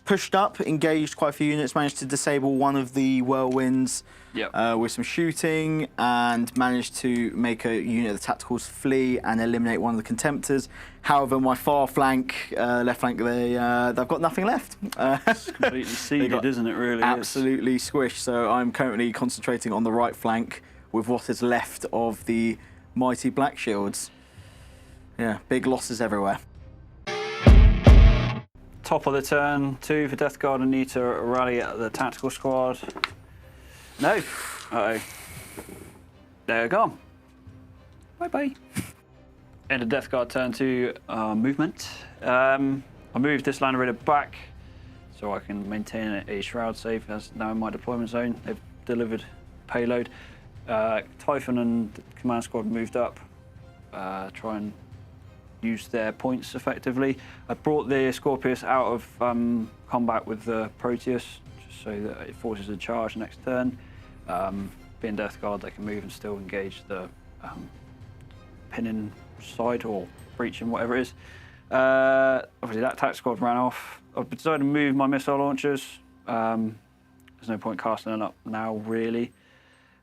pushed up, engaged quite a few units, managed to disable one of the whirlwinds Yep. with some shooting, and managed to make a unit of the tacticals flee and eliminate one of the contemptors. However, my far flank, left flank, they've got nothing left. It's completely seeded, isn't it, really? Absolutely squished. So I'm currently concentrating on the right flank with what is left of the mighty Blackshields. Yeah, big losses everywhere. Top of the turn, 2 for Death Guard and need to rally at the tactical squad. No. Uh-oh. They're gone. Bye-bye. End of Death Guard turn to movement. I moved this Land Raider back so I can maintain a shroud safe as now in my deployment zone. They've delivered payload. Typhon and Command Squad moved up. Try and use their points effectively. I brought the Scorpius out of combat with the Proteus just so that it forces a charge next turn. Being Death Guard, they can move and still engage the pinning side or breaching, whatever it is. Obviously that attack squad ran off. I've decided to move my missile launchers. There's no point casting them up now, really.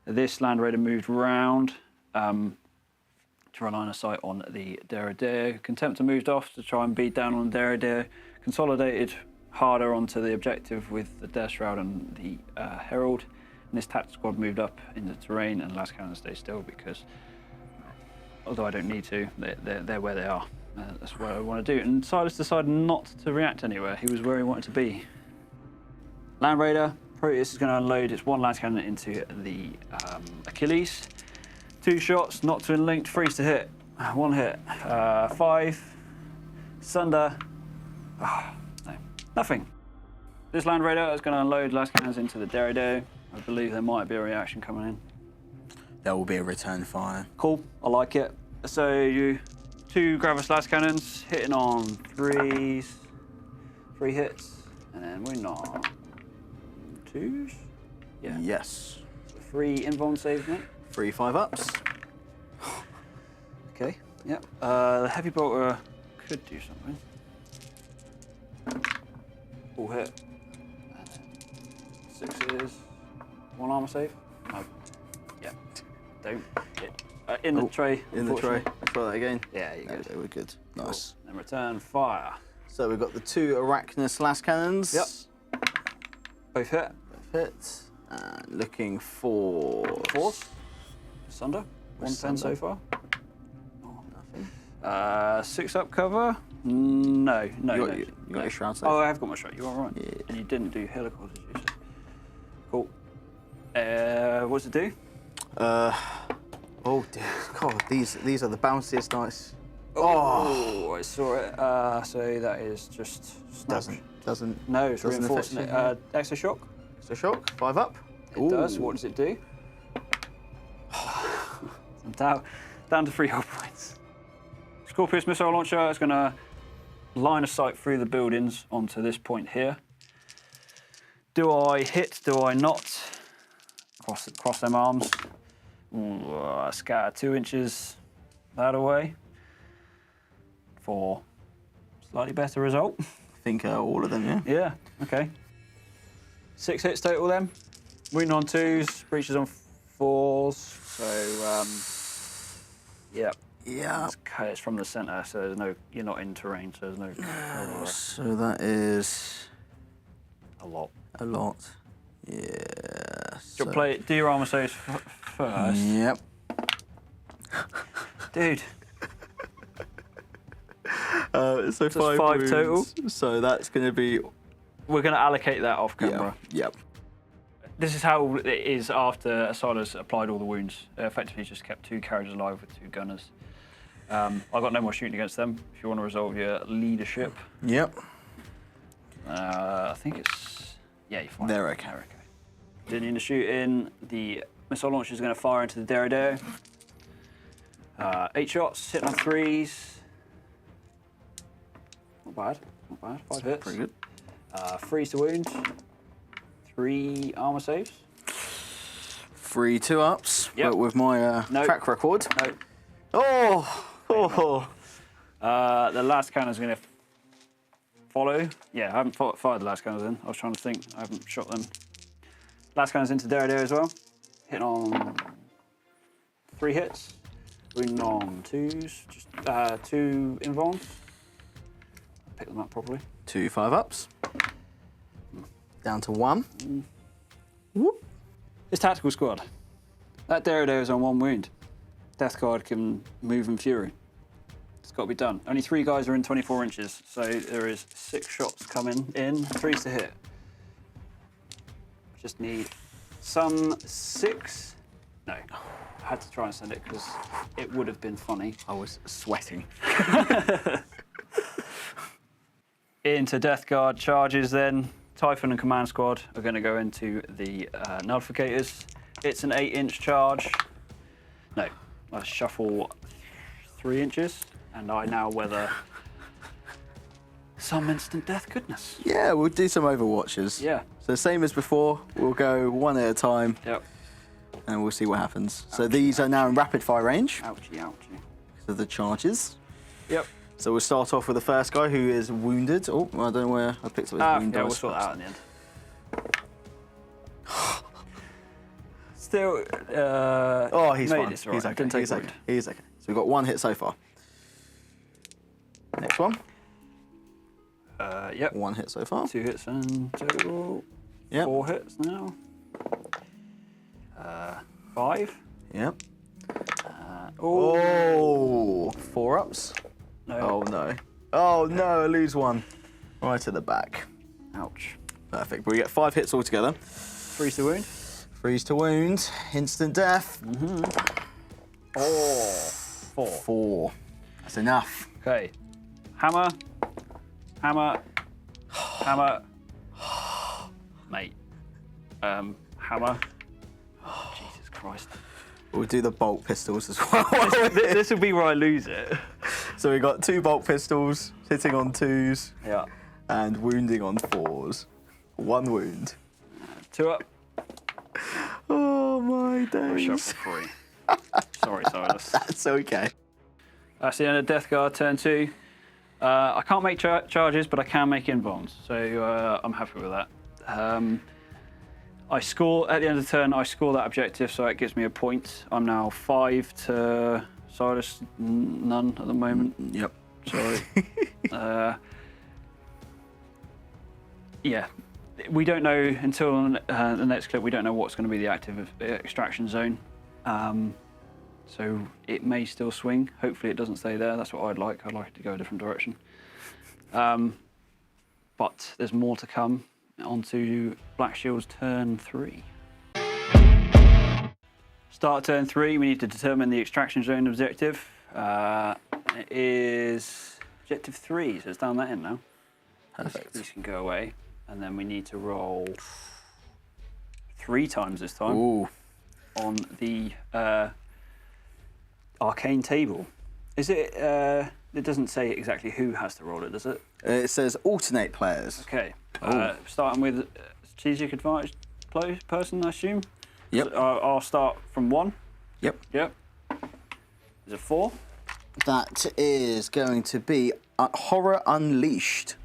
This Land Raider moved round to line a sight on the Derriere. Contemptor moved off to try and beat down on Derriere. Consolidated harder onto the objective with the Death Shroud and the Herald. This tactical squad moved up in the terrain, and last cannon stays still because, although I don't need to, they're where they are. That's what I want to do. And Silas decided not to react anywhere. He was where he wanted to be. Land Raider, Proteus is going to unload its one last cannon into the Achilles. 2 shots, not to linked, freeze to hit. 1 hit. 5. Sunder. Oh, no, nothing. This Land Raider is going to unload last cannons into the Derrido. I believe there might be a reaction coming in. There will be a return fire. Cool, I like it. So you 2 Gravis last cannons hitting on 3s, 3 hits, and then wound on 2s. Yeah. Yes. 3 invuln saves, mate. 3 5-ups. Okay. Yep. The heavy bolter could do something. Full hit. 6s. 1 armor save. No. Yeah. Don't hit. In the tray. In the tray. Try that again. Yeah, you're good. We're good. Nice. Cool. And return fire. So we've got the 2 Arachnus last cannons. Yep. Both hit. Both hit. And looking for... Force. Sunder. 110 so far. Nothing. 6 up cover. No. You got your shroud save. Oh, I have got my shroud. You are right. Yeah. And you didn't do helical, did you? Cool. What does it do? Oh dear God, these are the bounciest dice. Oh, I saw it. So that is just Doesn't. No, it's doesn't reinforcing it. affect Extra shock. So shock, 5 up. It does. What does it do? I'm down to 3 hull points. Scorpius missile launcher is going to line of sight through the buildings onto this point here. Do I hit? Do I not? Cross them arms. Ooh, scatter 2 inches that away for slightly better result. I think all of them, yeah. Yeah. Okay. 6 hits total then. Wound on 2s, breaches on 4s. So yeah. Yeah. It's from the centre, so there's no. You're not in terrain, so there's no. cover. So that is A lot. a lot. Yeah. Do you play? Do your armor saves first, Yep. dude. So 5 5 wounds. total. So that's going to be. We're going to allocate that off camera. Yep. This is how it is after Silas applied all the wounds. Effectively just kept 2 carriages alive with 2 gunners. I've got no more shooting against them. If you want to resolve your leadership. Yep. I think it's... Yeah, you're fine. They're okay. Didn't need to shoot in. The missile launcher is going to fire into the Derrido. 8 shots, hitting on 3s. Not bad. 5 hits. Pretty good. Freeze to wound. 3 armor saves. 3 2-ups. Yep. But with my track record. No. Oh. The last cannon is going to follow. Yeah, I haven't fired the last cannons in. I was trying to think. I haven't shot them. Last cannon's into Derrido as well. Hitting on 3 hits. Wounding on 2s. Just 2 invulns. Pick them up properly. 2 5-ups. Down to 1. Whoop. It's tactical squad. That Derrido is on 1 wound. Death Guard can move in fury. It's got to be done. Only 3 guys are in 24 inches, so there is 6 shots coming in, 3s to hit. Just need some 6. No, I had to try and send it because it would have been funny. I was sweating. Into Death Guard charges then. Typhon and Command Squad are going to go into the Nullificators. It's an 8-inch charge. No, I shuffle 3 inches, and I now weather some instant death goodness. Yeah, we'll do some Overwatches. Yeah. So same as before, we'll go 1 at a time. Yep. And we'll see what happens. So these are now in rapid fire range. Ouchie, ouchie. Because of the charges. Yep. So we'll start off with the first guy who is wounded. Oh, I don't know where I picked up his wound. Yeah, we'll sort that out in the end. Still, Oh, he's made fine. it, it's all He's right. okay. Didn't take He's a okay. wound. He's okay. So we've got 1 hit so far. Next one. Yep. 1 hit so far. 2 hits and total. Yep. 4 hits now. 5. Yep. Oh, 4 ups. no. Oh no. Oh no, I lose one. Right at the back. Ouch. Perfect. But we get 5 hits altogether. Freeze to wound. Freeze to wound. Instant death. Oh, 4. 4. That's enough. Okay. Hammer. Hammer. Hammer. Mate. Hammer. Jesus Christ. We'll do the bolt pistols as well. This will be where I lose it. So we got 2 bolt pistols, hitting on 2s, Yeah. and wounding on 4s. 1 wound. 2 up. Oh my Push up days. for 3. Sorry, Silas. That's okay. That's the end of Death Guard turn 2. I can't make charges, but I can make invulns, so I'm happy with that. I score at the end of the turn. I score that objective, so it gives me a point. I'm now 5 to Silas, none at the moment. Yep. Sorry. Yeah, we don't know until the next clip. We don't know what's going to be the active extraction zone. So it may still swing. Hopefully it doesn't stay there. That's what I'd like. I'd like it to go a different direction. But there's more to come. On to Blackshields turn 3. Start turn 3, we need to determine the extraction zone objective. It is objective 3, so it's down that end now. Perfect. These can go away. And then we need to roll 3 times this time. Ooh. On the arcane table. Is it? It doesn't say exactly who has to roll it, does it? It says alternate players. Okay. Starting with strategic advantage person, I assume. Yep. So, I'll start from 1. Yep. Yep. Is it 4? That is going to be Horror Unleashed.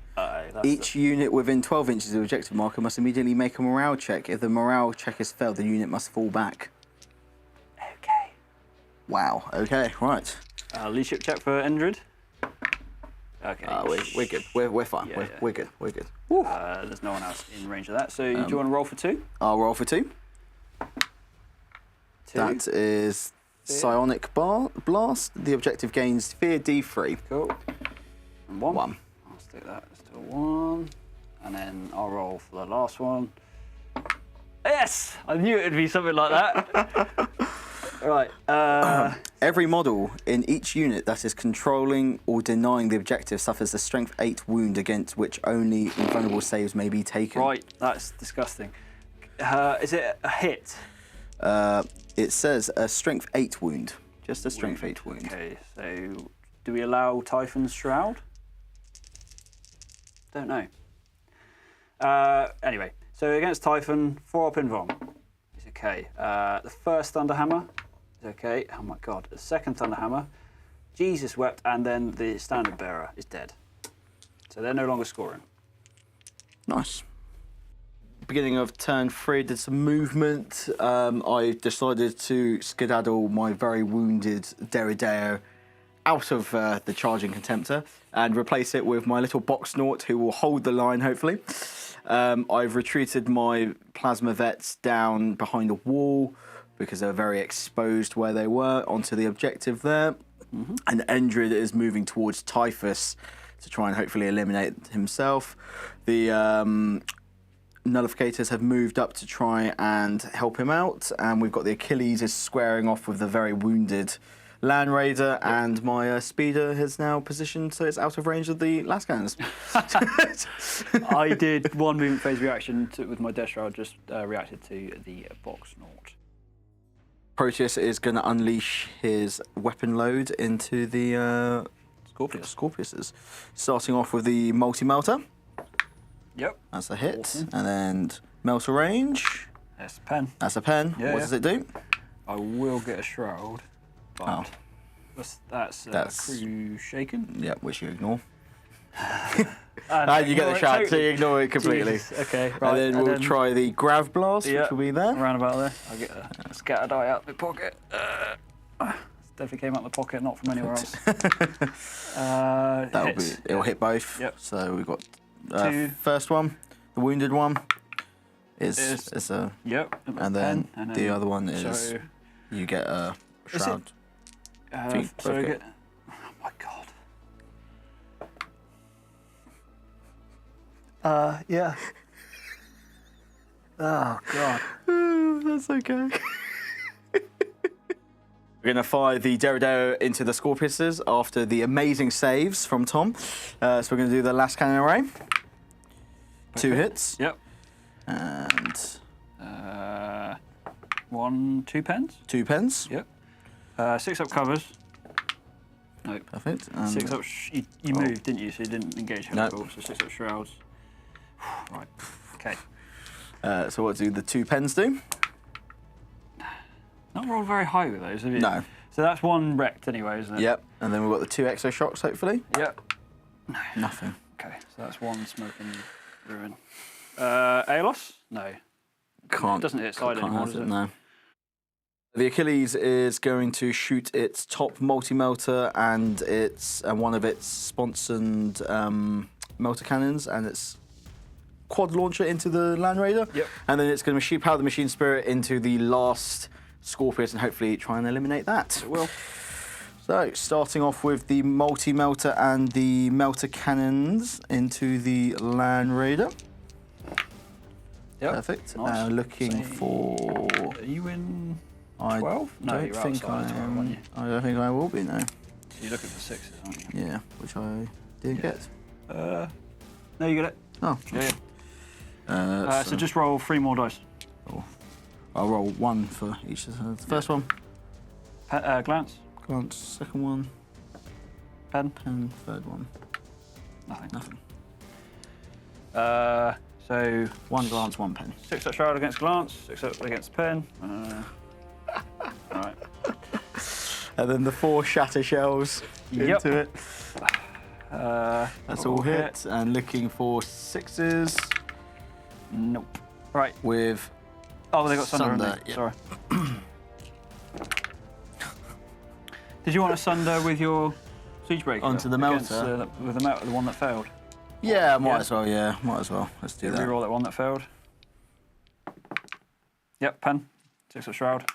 Each unit within 12 inches of the objective marker must immediately make a morale check. If the morale check is failed, the unit must fall back. Okay. Wow. Okay. Right. Leadership check for Endryd. Okay. We're good. We're fine. Yeah, We're good. We're good. There's no one else in range of that. So do you want to roll for 2? I'll roll for 2. 2. That is Psionic Blast. The objective gains Fear D3. Cool. And 1. 1. I'll stick that to 1. And then I'll roll for the last one. Yes! I knew it'd be something like that. Right. Every model in each unit that is controlling or denying the objective suffers a Strength 8 wound against which only invulnerable saves may be taken. Right, that's disgusting. Is it a hit? It says a Strength 8 wound. Just a Strength 8 wound. Okay, so do we allow Typhon's Shroud? Don't know. Anyway, so against Typhon, 4 up invuln. It's okay. The first Thunderhammer is okay. Oh my god. The second Thunderhammer, Jesus wept, and then the Standard Bearer is dead. So they're no longer scoring. Nice. Beginning of turn 3, did some movement. I decided to skedaddle my very wounded Derrideo out of the charging Contemptor and replace it with my little Boxnort who will hold the line, hopefully. I've retreated my Plasma Vets down behind a wall because they're very exposed where they were onto the objective there. And Endryd is moving towards Typhus to try and hopefully eliminate himself. The Nullificators have moved up to try and help him out, and we've got the Achilles is squaring off with the very wounded Land Raider, and my Speeder has now positioned so it's out of range of the last cannons. I did 1 movement phase reaction with my Death Shroud, just reacted to the Boxnort. Proteus is going to unleash his weapon load into the Scorpiuses. Starting off with the Multi-Melter. Yep. That's a hit. And then Melter Range. That's a pen. That's a pen. Yeah, what does it do? I will get a Shroud. But that's Crew Shaken. Yeah, which you ignore. And you get the shot, totally. so you ignore it completely. Jesus. Okay, right. And then we'll try the Grav Blast, which will be there. Around about there. I'll get a Scatter Die out of my pocket. Definitely came out of the pocket, not from anywhere else. It'll hit both. Yep. So we've got 2. first one, the wounded one. is a... Yep. And then pen, and the other one is so, you get a shroud. so get, oh my god. Yeah. Oh god. That's okay. We're going to fire the Derrido into the Scorpiuses after the amazing saves from Tom. So we're going to do the last cannon array. 2 hits. Yep. And 2 pens. 2 pens. Yep. 6 up covers. Nope. Perfect. And 6 up. You moved, didn't you? So you didn't engage helical. Nope. So 6 up shrouds. Right. Okay. so what do the 2 pens do? Not rolled very high with those, have you? No. So that's 1 wrecked anyway, isn't it? Yep. And then we've got the 2 exo shocks, hopefully. Yep. No. Nothing. Okay. So that's 1 smoke and ruin. Aelos? No. Can't. It doesn't hit side anymore, does it? No. The Achilles is going to shoot its top multi-melter and its one of its sponsored melter cannons and its quad launcher into the Land Raider. Yep. And then it's going to machine power the Machine Spirit into the last Scorpius and hopefully try and eliminate that. It will. So, starting off with the multi-melter and the melter cannons into the Land Raider. Yep. Perfect. Nice. Looking for... Are you in I 12? No, don't you're think outside I 12, am. aren't you? I don't think I will be, no. You're looking for 6s, aren't you? Yeah, which I didn't get. No, you got it. Oh. Yeah. So just roll 3 more dice. I'll roll 1 for each. The first one. Glance. Glance. Second one. Pen. Pen. Third one. Nothing. Nothing. So 1 glance, 1 pen. 6 up shroud against glance, 6 up against pen. Alright. And then the 4 shatter shells into it. That's all hit. And looking for 6s. Nope. Right. With. Oh, they got Sunder. Sunder, Yeah. Sorry. Did you want to Sunder with your Siege Breaker? Onto the melter? Against, with the one that failed. Yeah, might as well. Yeah, might as well. Let's do that. Reroll that one that failed. Yep, pen. 6 up shroud.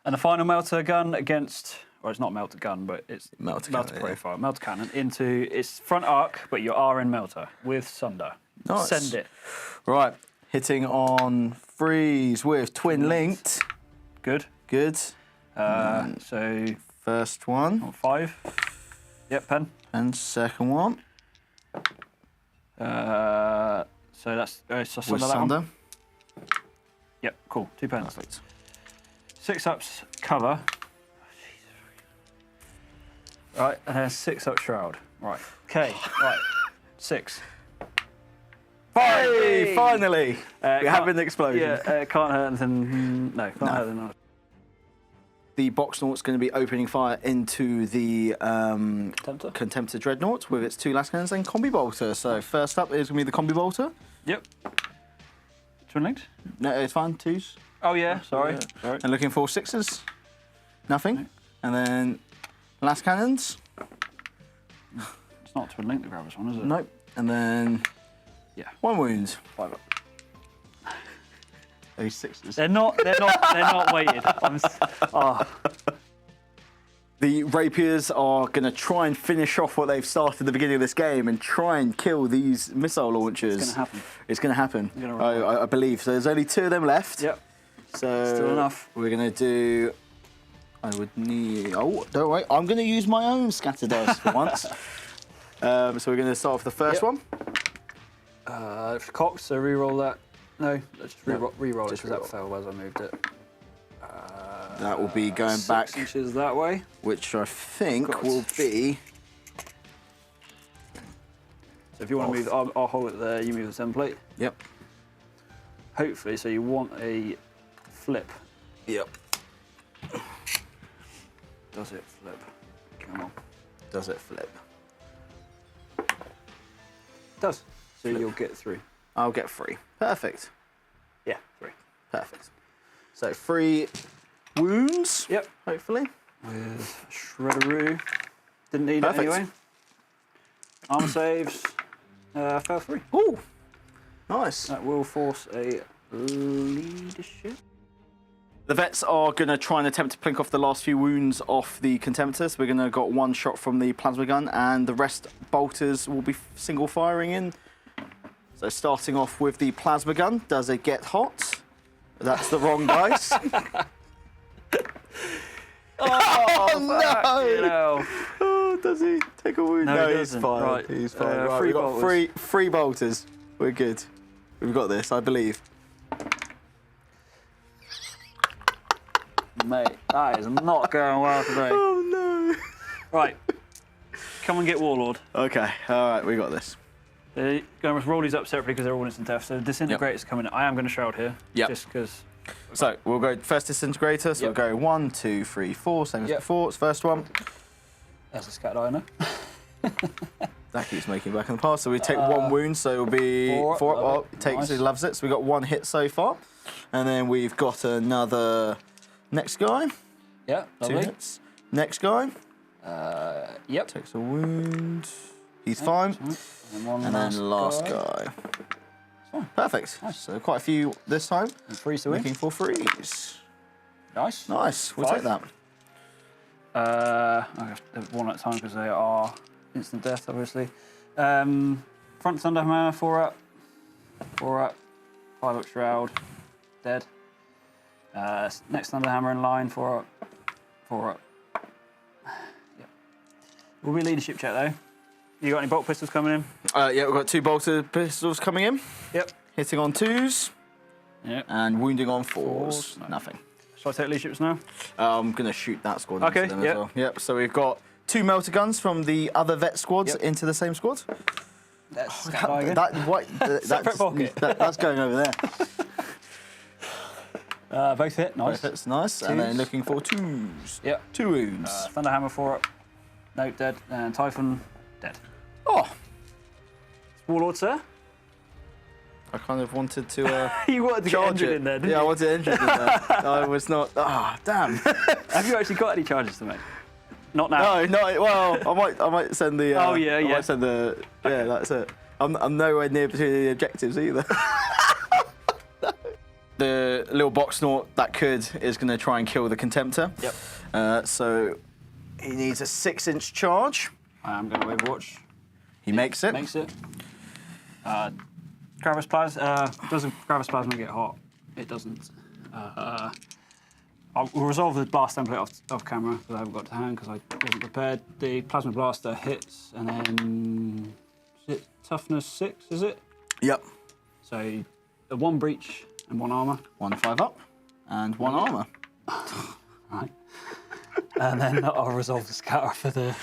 And the final melter gun against, well, it's not melter gun, but it's Melter profile. Yeah. Melter cannon into its front arc, but you are in melter with Sunder. Nice. Send it. Right, hitting on freeze with twin linked. Good. Good. So first one. 5. Yep, pen. And second one. So that's so With that Sunder. one. Yep, cool. 2 pens. Perfect. 6 ups cover. Right, and then 6 up shroud. Right. Okay. Right. 6. Hey, finally! We have an explosion. Yeah, can't hurt anything. No, can't hurt anything. The Boxnaut's going to be opening fire into the Contemptor? Contemptor Dreadnought with its 2 last cannons and Combi Bolter. So first up is going to be the Combi Bolter. Yep. Twin linked? No, it's fine. 2s. Oh yeah, sorry. Yeah. Sorry. And looking for 6s. Nothing. No. And then last cannons. It's not twin linked, the Gravis one, is it? Nope. And then 1 wound. 5 up. Those 6s. They're not weighted. The Rapiers are going to try and finish off what they've started at the beginning of this game and try and kill these missile launchers. It's going to happen. It's going to happen. Gonna I believe. So there's only 2 of them left. Yep. So Still enough. We're going to do... I would need... Oh, don't worry. I'm going to use my own scatter dice for once. So we're going to start with the first one. Cox, so re-roll that. No, let's just re-roll it just because that fell as I moved it. That will be going 6 back, inches that way. which I think will be... So if you want to move, I'll hold it there, you move the template. Yep. Hopefully, so you want a flip. Yep. Does it flip? Come on. Does it flip? It does. So you'll get 3. I'll get 3. Perfect. Yeah, 3. Perfect. So 3 wounds. Yep. Hopefully. With Shredderoo. Didn't need Perfect. it anyway. Armor saves. Fail 3. Ooh, nice. That will force a leadership. The vets are going to try and attempt to plink off the last few wounds off the Contemptor. So we're going to got one shot from the plasma gun, and the rest bolters will be single firing in. So starting off with the plasma gun, does it get hot? That's the wrong dice. Oh, no! You know. Oh, does he take a wound? No, he he's doesn't. fine. Right. He's fine. Right, Three we've got bolters. three bolters. We're good. We've got this, I believe. Mate, that is not going well today. Oh no! Right, come and get Warlord. Okay, all right, we got this. They're going to roll these up separately because they're all instant death. So Disintegrator's coming in. I am going to Shroud here. Yep. Just because. So we'll go first disintegrator. So Yep. we'll go 1, 2, 3, 4, same as Yep. before. It's first one. There's a scattered eye, no? That keeps making back in the past. So we take one wound, so it'll be Four. Oh, Love it takes, Nice. he loves it. So we got one hit so far, and then we've got another next guy. Yeah, 2 lovely. hits. Next guy Yep. takes a wound. He's fine. And one And then last guy. fine. Perfect. Nice. So quite a few this time. And 3 to win. Looking for threes. Nice. Nice. We'll 5. take that. I have to do one at a time because they are instant death, obviously. Front Thunderhammer, 4 up. 4 up. 5 up Shroud. Dead. Next Thunderhammer in line, 4 up. 4 up. Yep. Will be leadership check though. You got any bolt pistols coming in? Yeah, we've got 2 bolted pistols coming in. Yep. Hitting on 2s Yep. and wounding on 4s. Fours, no. Nothing. Shall I take leaderships now? I'm going to shoot that squad Okay, into them yep. as well. Yep, so we've got 2 melter guns from the other vet squads Yep. into the same squad. That's That's going over there. both hit, nice. That's nice. And then 2s. looking for 2s. Yep. 2 wounds. Thunderhammer, 4 up. No, dead. And Typhon, dead. Oh, Warlord, sir? I kind of wanted to You wanted to charge get Endryd it. in there, didn't Yeah, I you? wanted Endryd in there. I was not. Ah, damn. Have you actually got any charges to make? Not now. No. Well, I might send the. Oh, yeah, I yeah. might send the. Yeah, that's it. I'm nowhere near between the objectives either. The little box snort that is going to try and kill the Contemptor. Yep. So he needs a 6-inch charge. I am going to Overwatch. He makes it. Makes it. Gravis Plasma. Doesn't Gravis Plasma get hot? It doesn't. We'll resolve the blast template off camera because I haven't got to hand because I wasn't prepared. The Plasma Blaster hits and then. Is it toughness 6, is it? Yep. So, 1 breach and 1 armor. 1 5 up and 1 armor. Right. And then I'll resolve the scatter for the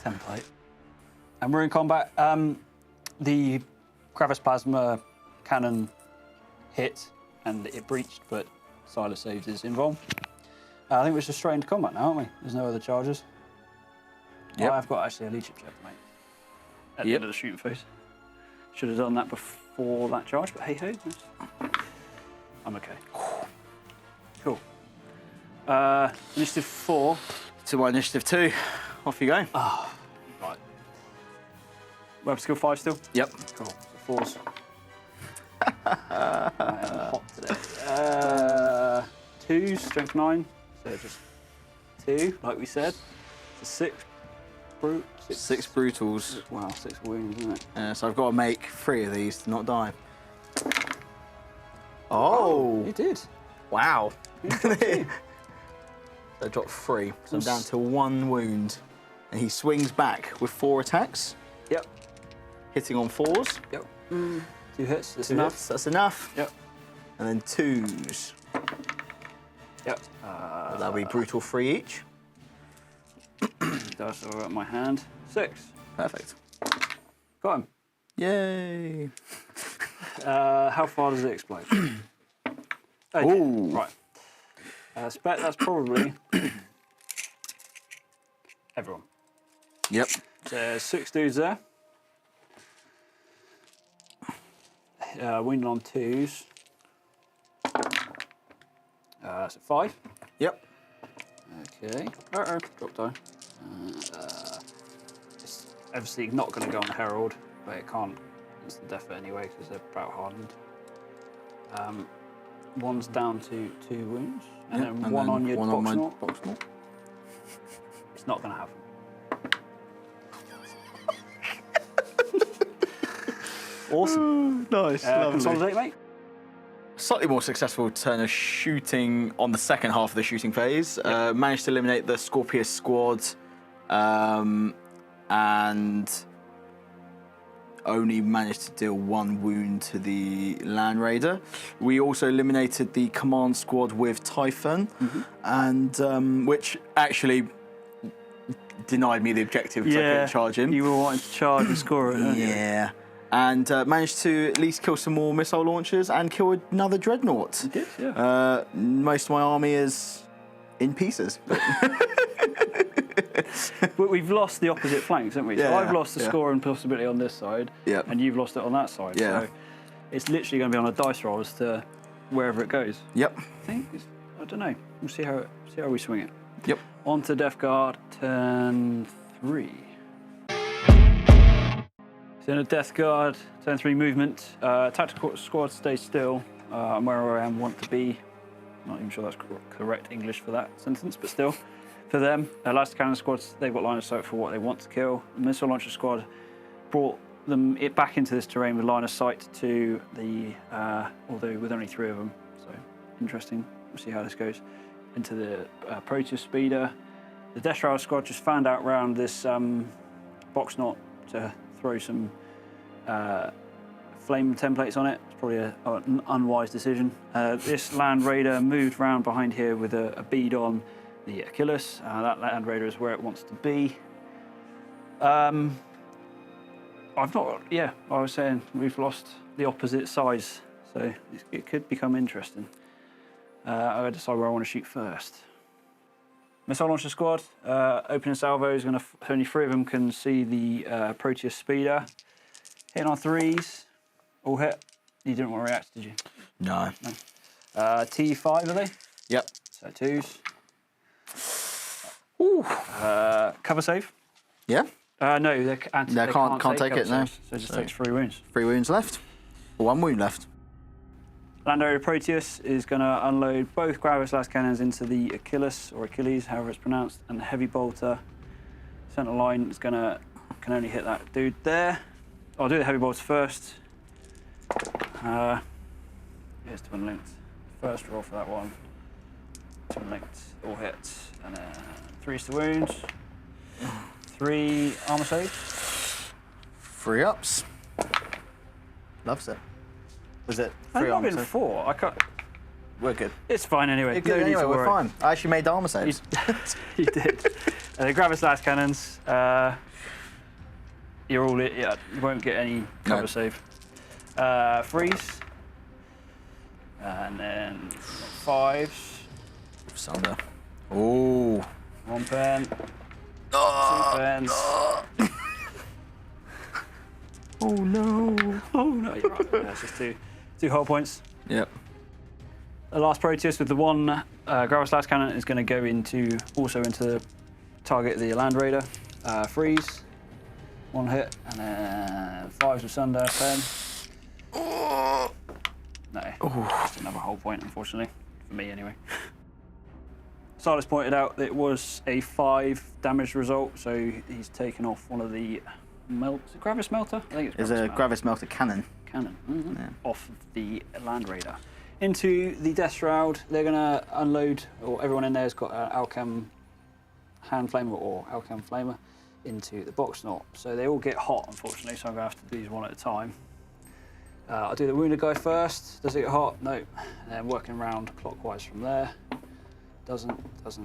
template. And we're in combat. The Gravis Plasma cannon hit and it breached, but Silas saves his invuln. I think we're just straight into combat now, aren't we? There's no other charges. Yep. Well, I've got actually a leadership check, mate. At the end of the shooting phase. Should have done that before that charge, but hey ho. I'm okay. Cool. Initiative 4. To my initiative 2. Off you go. Right. Weapon skill 5 still? Yep. Cool. So 4s. I am hot today. 2, strength 9. So just 2, like we said. So 6 brute. 6 brutals. Wow, 6 wounds, isn't it? So I've got to make 3 of these to not die. Oh! You did. Wow. You dropped 2. So I dropped 3. So I'm down to 1 wound. And he swings back with 4 attacks, Yep. hitting on 4s. Yep. 2 hits. That's 2 enough. hits, that's enough. Yep. And then 2s. Yep. That'll be brutal 3 each. That's all right, my hand. 6. Perfect. Got him. Yay. How far does it explode? Okay, Ooh. right. Spec, that's probably everyone. Yep. There's 6 dudes there. Wounded on 2s. That's a 5. Yep. Okay. Drop die. obviously not going to go on the Herald, but it can't instant death it anyway because they're battle hardened. One's down to 2 wounds, and then one on your box knot. It's not going to happen. Awesome. Nice. Consolidate, mate. Slightly more successful turn of shooting on the second half of the shooting phase. Managed to eliminate the Scorpius squad, and only managed to deal 1 wound to the Land Raider. We also eliminated the command squad with Typhon, and which actually denied me the objective because I couldn't charge him. You were wanting to charge and score it, weren't you? Yeah. And managed to at least kill some more missile launchers and kill another dreadnought. You did, yeah. Most of my army is in pieces. But we've lost the opposite flanks, haven't we? So Yeah, I've lost the score and possibility on this side, and you've lost it on that side. Yeah. So it's literally going to be on a dice roll as to wherever it goes. Yep. I don't know. We'll see how we swing it. Yep. On to Death Guard, turn 3. So in a Death Guard, turn 3 movement. Tactical squad stays still. I'm where I want to be. Not even sure that's correct English for that sentence, but still. For them, Elastic Cannon squads, they've got line of sight for what they want to kill. The Missile Launcher squad brought them back into this terrain with line of sight to the, although with only 3 of them. So interesting. We'll see how this goes. Into the Proteus Speeder. The Death Shroud squad just fanned out around this box knot to throw some flame templates on it. It's probably an unwise decision. This Land Raider moved round behind here with a bead on the Achilles. That Land Raider is where it wants to be. I was saying we've lost the opposite size, so it could become interesting. I've got to decide where I want to shoot first. Missile Launcher squad, opening salvo is going to, only 3 of them can see the Proteus Speeder. Hitting on 3s, all hit. You didn't want to react, did you? No. T5, are they? Yep. So 2s. Ooh. Cover save? Yeah. No, they can't take it, no. So it just takes 3 wounds. 3 wounds left. 1 wound left. Land Raider Proteus is going to unload both Gravis Las Cannons into the Achilles, or Achilles, however it's pronounced, and the Heavy Bolter. Centre line is can only hit that dude there. I'll do the Heavy Bolter first. Here's Twin Linked. First roll for that one. Twin Linked, all hits, and 3s to wounds. 3 armour saves. 3 ups. Loves it. Was it 3 I've armor been saves? 4. I can't. We're good. It's fine anyway. You're good anyway, we're fine. I actually made the armor saves. You did. The Gravis Las Cannons. You're all it. Yeah, you won't get any cover save. Freeze. And then 5s. Sunder. Ooh. 1 pen. 2 pens. Oh no. Oh no, you're right. That's just 2 hull points. Yep. The last Proteus with the 1 Gravis Las Cannon is going to go into target the Land Raider. Freeze. 1 hit, and then 5s with Sunder, pen. No, just another hull point, unfortunately. For me, anyway. Silas pointed out that it was a 5 damage result, so he's taken off one of the Gravis Melter? I think it's a Gravis Melter cannon. Off of the Land Raider. Into the Death Shroud, they're going to unload, or everyone in there has got an Alchem hand flamer or Alchem flamer into the box knot. So they all get hot, unfortunately, so I'm going to have to do these one at a time. I'll do the wounded guy first. Does it get hot? No. And then working around clockwise from there. Doesn't. There's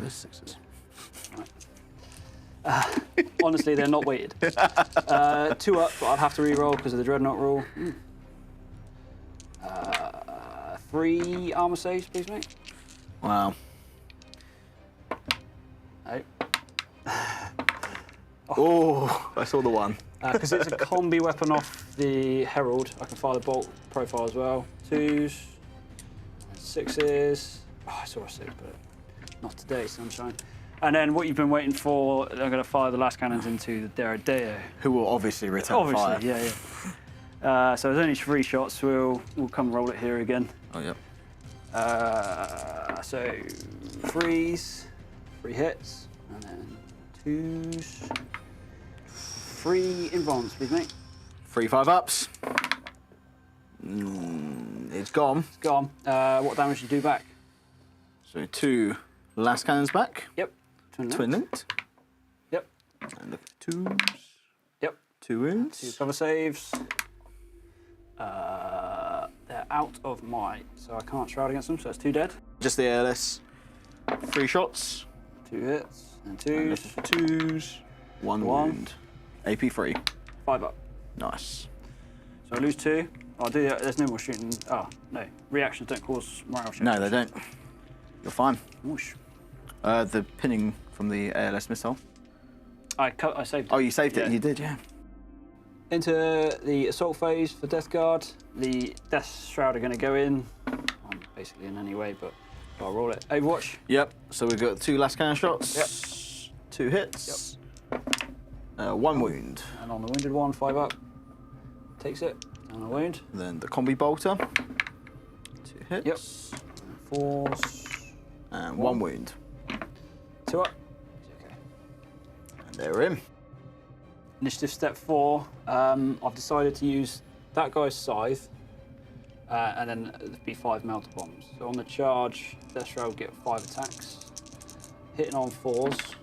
6s. Right. Honestly, they're not weighted. 2 up, but I'll have to re-roll because of the Dreadnought rule. 3 armor saves, please, mate. Wow. No. Oh, I saw the 1. Because it's a combi weapon off the Herald, I can fire the bolt profile as well. 2s, 6s, Oh, I saw a 6, but not today, sunshine. And then what you've been waiting for, I'm going to fire the last cannons into the Deradeo. Who will obviously return fire. Yeah. So there's only 3 shots. We'll come roll it here again. Oh, yep. So 3s, 3 hits, and then 2s. 3 invulns, please, mate. 3 5-ups. It's gone. It's gone. What damage do you do back? So 2 last cannons back. Yep. Twin linked. Yep. And the 2s. Yep. 2 wounds. 2 cover saves. They're out of my, so I can't shroud against them, so that's 2 dead. Just the airless. 3 shots. 2 hits, and 2s. And the 2s. 1 wound. AP 3. 5 up. Nice. So I lose 2. I'll do that. There's no more shooting. Oh, no. Reactions don't cause morale change. No, they don't. You're fine. Whoosh. The pinning from the ALS missile. I saved it. Oh, you saved it. You did, yeah. Into the assault phase for Death Guard. The Death Shroud are going to go in. I'm basically in anyway, but I'll roll it. Overwatch. Yep. So we've got 2 last cannon shots. Yep. 2 hits. Yep. 1 wound. And on the wounded one, 5 up. Takes it. And a wound. Then the combi bolter. 2 hits. Yep. And 4s. And 1 wound. 2 up. Okay. And they're in. Initiative step 4. I've decided to use that guy's scythe, and then it'd be 5 melter bombs. So on the charge, Death Shroud will get 5 attacks. Hitting on 4s.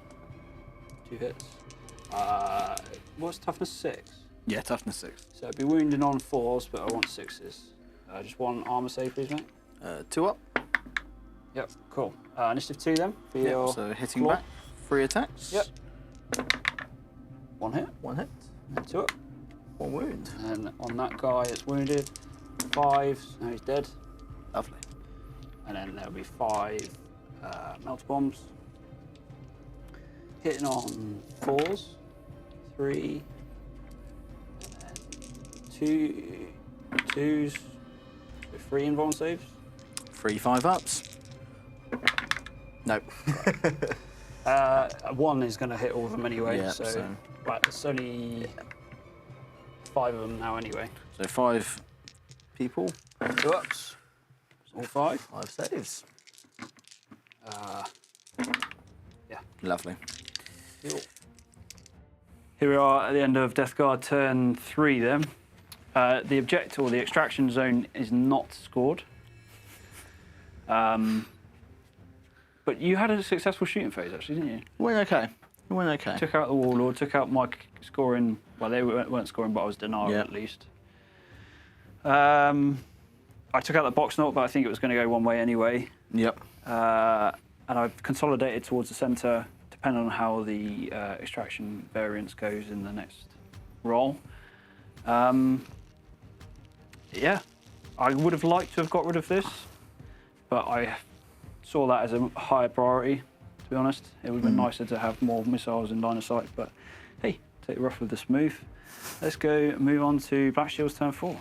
2 hits. What's toughness 6? Yeah, toughness 6. So it'd be wounding on 4s, but I want 6s. Just 1 armor save, please, mate. 2 up. Yep, cool. Initiative 2 then. For your so hitting claw. back. 3 attacks. Yep. 1 hit. 1 hit. And 2 up. 1 wound. And on that guy, it's wounded. 5, now he's dead. Lovely. And then there'll be 5 melter bombs. Hitting on 4s. 3. And then 2s. With 3 invuln saves. 3 5-ups. Nope. 1 is going to hit all of them anyway. Yeah, so. Right, it's only 5 of them now anyway. So 5 people. 2 ups. All 5. 5 saves. Yeah. Lovely. Cool. Here we are at the end of Death Guard turn 3 then. The objective, or the extraction zone, is not scored. But you had a successful shooting phase actually, didn't you? Went okay. It went okay. Took out the Warlord, took out my scoring. Well, they weren't scoring, but I was denying at least. I took out the box knot, but I think it was going to go one way anyway. Yep. And I've consolidated towards the centre, depending on how the extraction variance goes in the next roll. Yeah, I would have liked to have got rid of this, but I saw that as a higher priority. To be honest, it would have been nicer to have more missiles in line of sight, but hey, take the rough with the smooth. Let's go move on to Blackshields turn 4.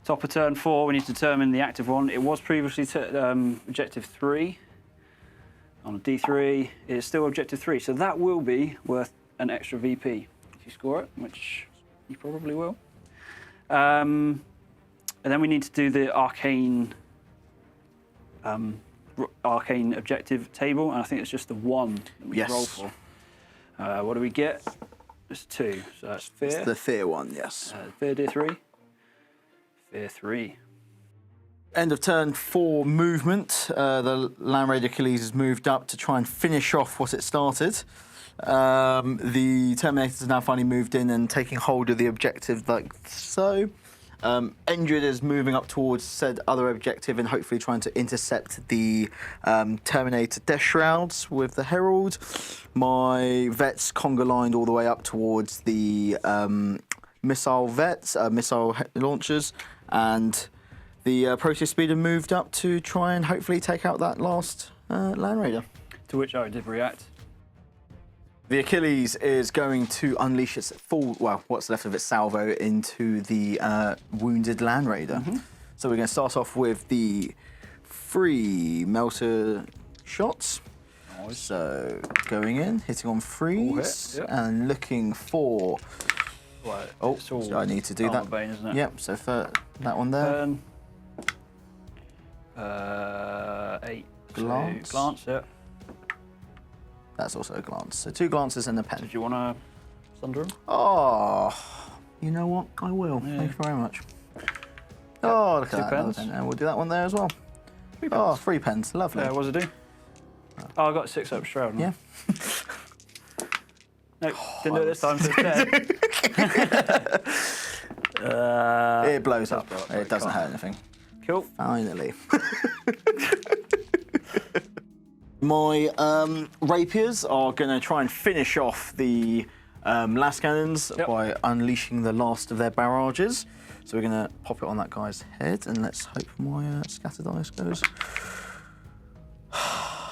Top of turn 4, we need to determine the active one. It was previously objective 3 on a D3. It is still objective 3, so that will be worth an extra VP if you score it, which you probably will. And then we need to do the arcane objective table, and I think it's just the 1 that we roll for. What do we get? It's 2, so that's fear. It's the fear one, yes. Fear D3. Fear 3. End of turn 4 movement. The Land Raider Achilles has moved up to try and finish off what it started. The Terminators now finally moved in and taking hold of the objective like so. Endryd is moving up towards said other objective and hopefully trying to intercept the Terminator Death Shrouds with the Herald. My vets conga lined all the way up towards the missile vets, missile launchers, and the Proteus Speeder moved up to try and hopefully take out that last Land Raider. To which I did react. The Achilles is going to unleash its full, well, what's left of its salvo into the wounded Land Raider. So we're going to start off with the 3 melter shots. Nice. So going in, hitting on 3s, Yep. and looking for. Right. Oh, it's all so I need to do armor that. bane, isn't it? Yep. So for that one there. 8. Glance. So glance. Yeah. That's also a glance. So 2 glances and a pen. Did you want to thunder him? Oh, you know what? I will. Yeah. Thank you very much. Oh, look 2 at that. pens. And we'll do that one there as well. 3 pens. Oh, 3 pens. Lovely. What does it do? Oh, I got 6 up Shroud. Yeah. Nope, didn't do it this time, so it's 10. It blows up. blow up, It doesn't can't. hurt anything. Cool. Finally. My rapiers are going to try and finish off the last cannons by unleashing the last of their barrages. So we're going to pop it on that guy's head, and let's hope my scatter dice goes.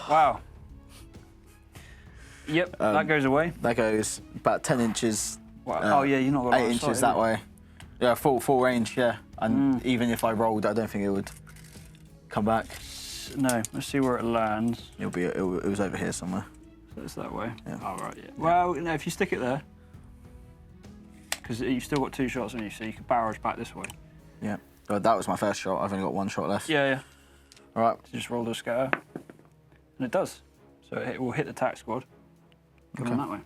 Wow. Yep, that goes away. That goes about 10 inches. Wow. Oh yeah, you're not got 8 line of inches sight, that have you? way. Yeah, full range. Yeah, and even if I rolled, I don't think it would come back. No, let's see where it lands. It was over here somewhere. So it's that way. Yeah. Oh right. Yeah. Well, no, if you stick it there, because you've still got 2 shots on you, so you can barrage back this way. Yeah. But that was my first shot. I've only got 1 shot left. Yeah, yeah. All right. So just roll the scatter, and it does. So it will hit the tack squad. Come on that way.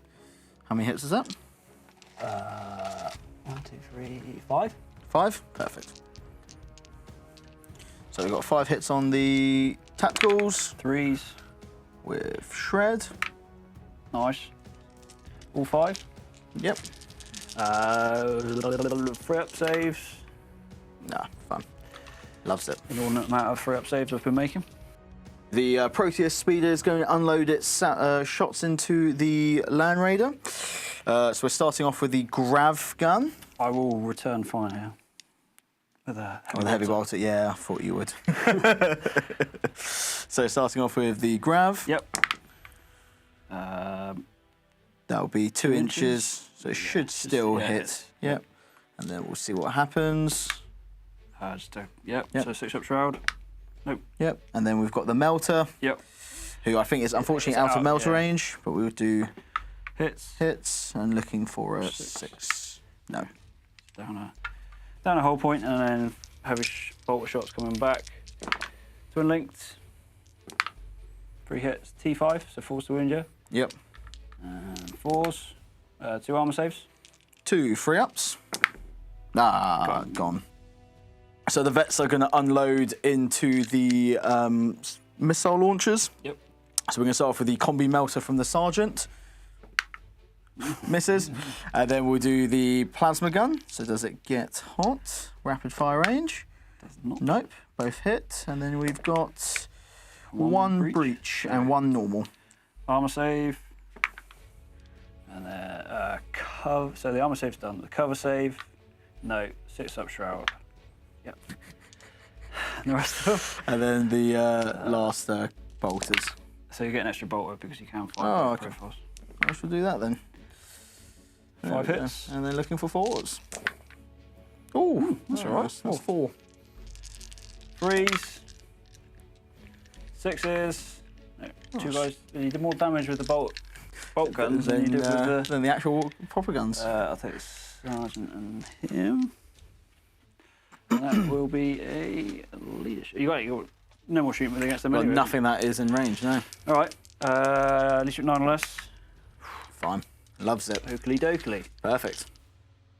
How many hits is that? 1, 2, 3, 5. 5. Perfect. So we've got 5 hits on the tacticals 3s. with shred. Nice. All 5. Yep. Free up saves. Nah, fun. Loves it. Inordinate amount of free up saves I've been making. The Proteus speeder is going to unload its shots into the Land Raider. So we're starting off with the Grav gun. I will return fire here. With a Heavy bolter, yeah, I thought you would. So starting off with the Grav. Yep. That'll be 2 inches, so it should still hit. hits. Yep. And then we'll see what happens. Yep. Yep. So 6 up shroud. Nope. Yep. And then we've got the Melter, Yep. who I think is unfortunately It's out of out, Melter yeah. range, but we'll do Hits. and looking for a 6. No. Down a whole point, and then heavy bolter shots coming back. Twin linked. 3 hits. T5, so 4s to wound you. Yep. And 4s. 2 armor saves. 2 free ups. Ah, gone. So the vets are going to unload into the missile launchers. Yep. So we're going to start off with the combi melter from the sergeant. Misses. And then we'll do the plasma gun. So does it get hot? Rapid fire range. Does not. Nope. Both hit. And then we've got one breach and 1 normal. Armor save. And then cover. So the armor save's done. The cover save. No. 6 up shroud. Yep. And the rest of them. And then the last bolters. So you get an extra bolter because you can fire Oh, both okay. profiles. I shall do that then. 5 There we go. hits. And then looking for 4s. Oh, that's all right. That's 4. 3s. 6s. No, 2 guys. You did more damage with the bolt guns than you did with than the actual proper guns. I think it's Sergeant and him. And that will be a leadership. You got no more shooting with against them. Got Anyway. nothing that is in range, no. All right. Leadership 9 or less. Fine. Loves it. Oakley dokley. Perfect.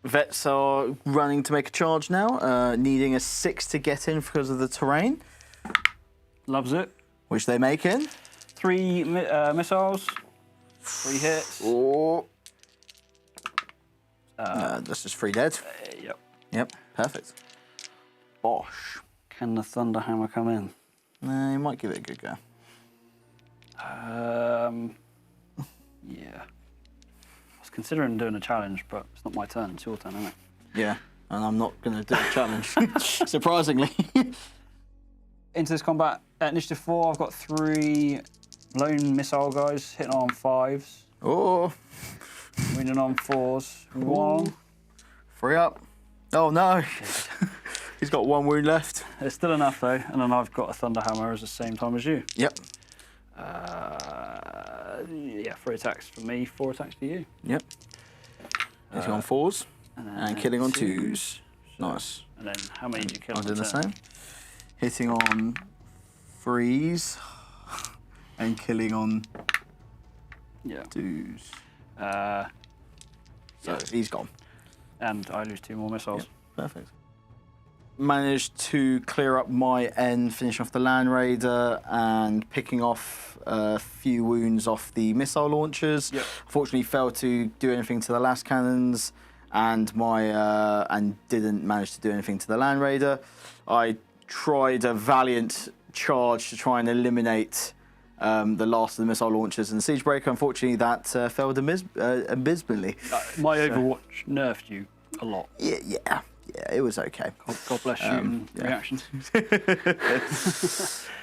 Vets are running to make a charge now, needing a 6 to get in because of the terrain, Loves it. which they make in. 3 missiles. 3 hits. Oh. That's just 3 dead. Yep. Yep, perfect. Bosh. Can the Thunder Hammer come in? No, you might give it a good go. Yeah. I was considering doing a challenge, but it's not my turn. It's your turn, isn't it? Yeah, and I'm not going to do a challenge, surprisingly. Into this combat, initiative 4, I've got 3 lone missile guys hitting on 5s, Oh, winning on 4s. 1. 3 up. Oh no. He's got 1 wound left. There's still enough though, and then I've got a Thunderhammer at the same time as you. Yep. Yeah, 3 attacks for me, 4 attacks for you. Yep. Hitting on 4s and killing on 2s. Nice. And then how many do you kill? I'll do the same. Hitting on 3s and killing on 2s. So he's gone. And I lose 2 more missiles. Yep. Perfect. Managed to clear up my end, finish off the Land Raider, and picking off a few wounds off the missile launchers. Yep. Fortunately, failed to do anything to the last cannons, and didn't manage to do anything to the Land Raider. I tried a valiant charge to try and eliminate the last of the missile launchers and the siege breaker. Unfortunately, that failed abysmally. My Overwatch nerfed you a lot. Yeah, it was okay. God bless you and reactions.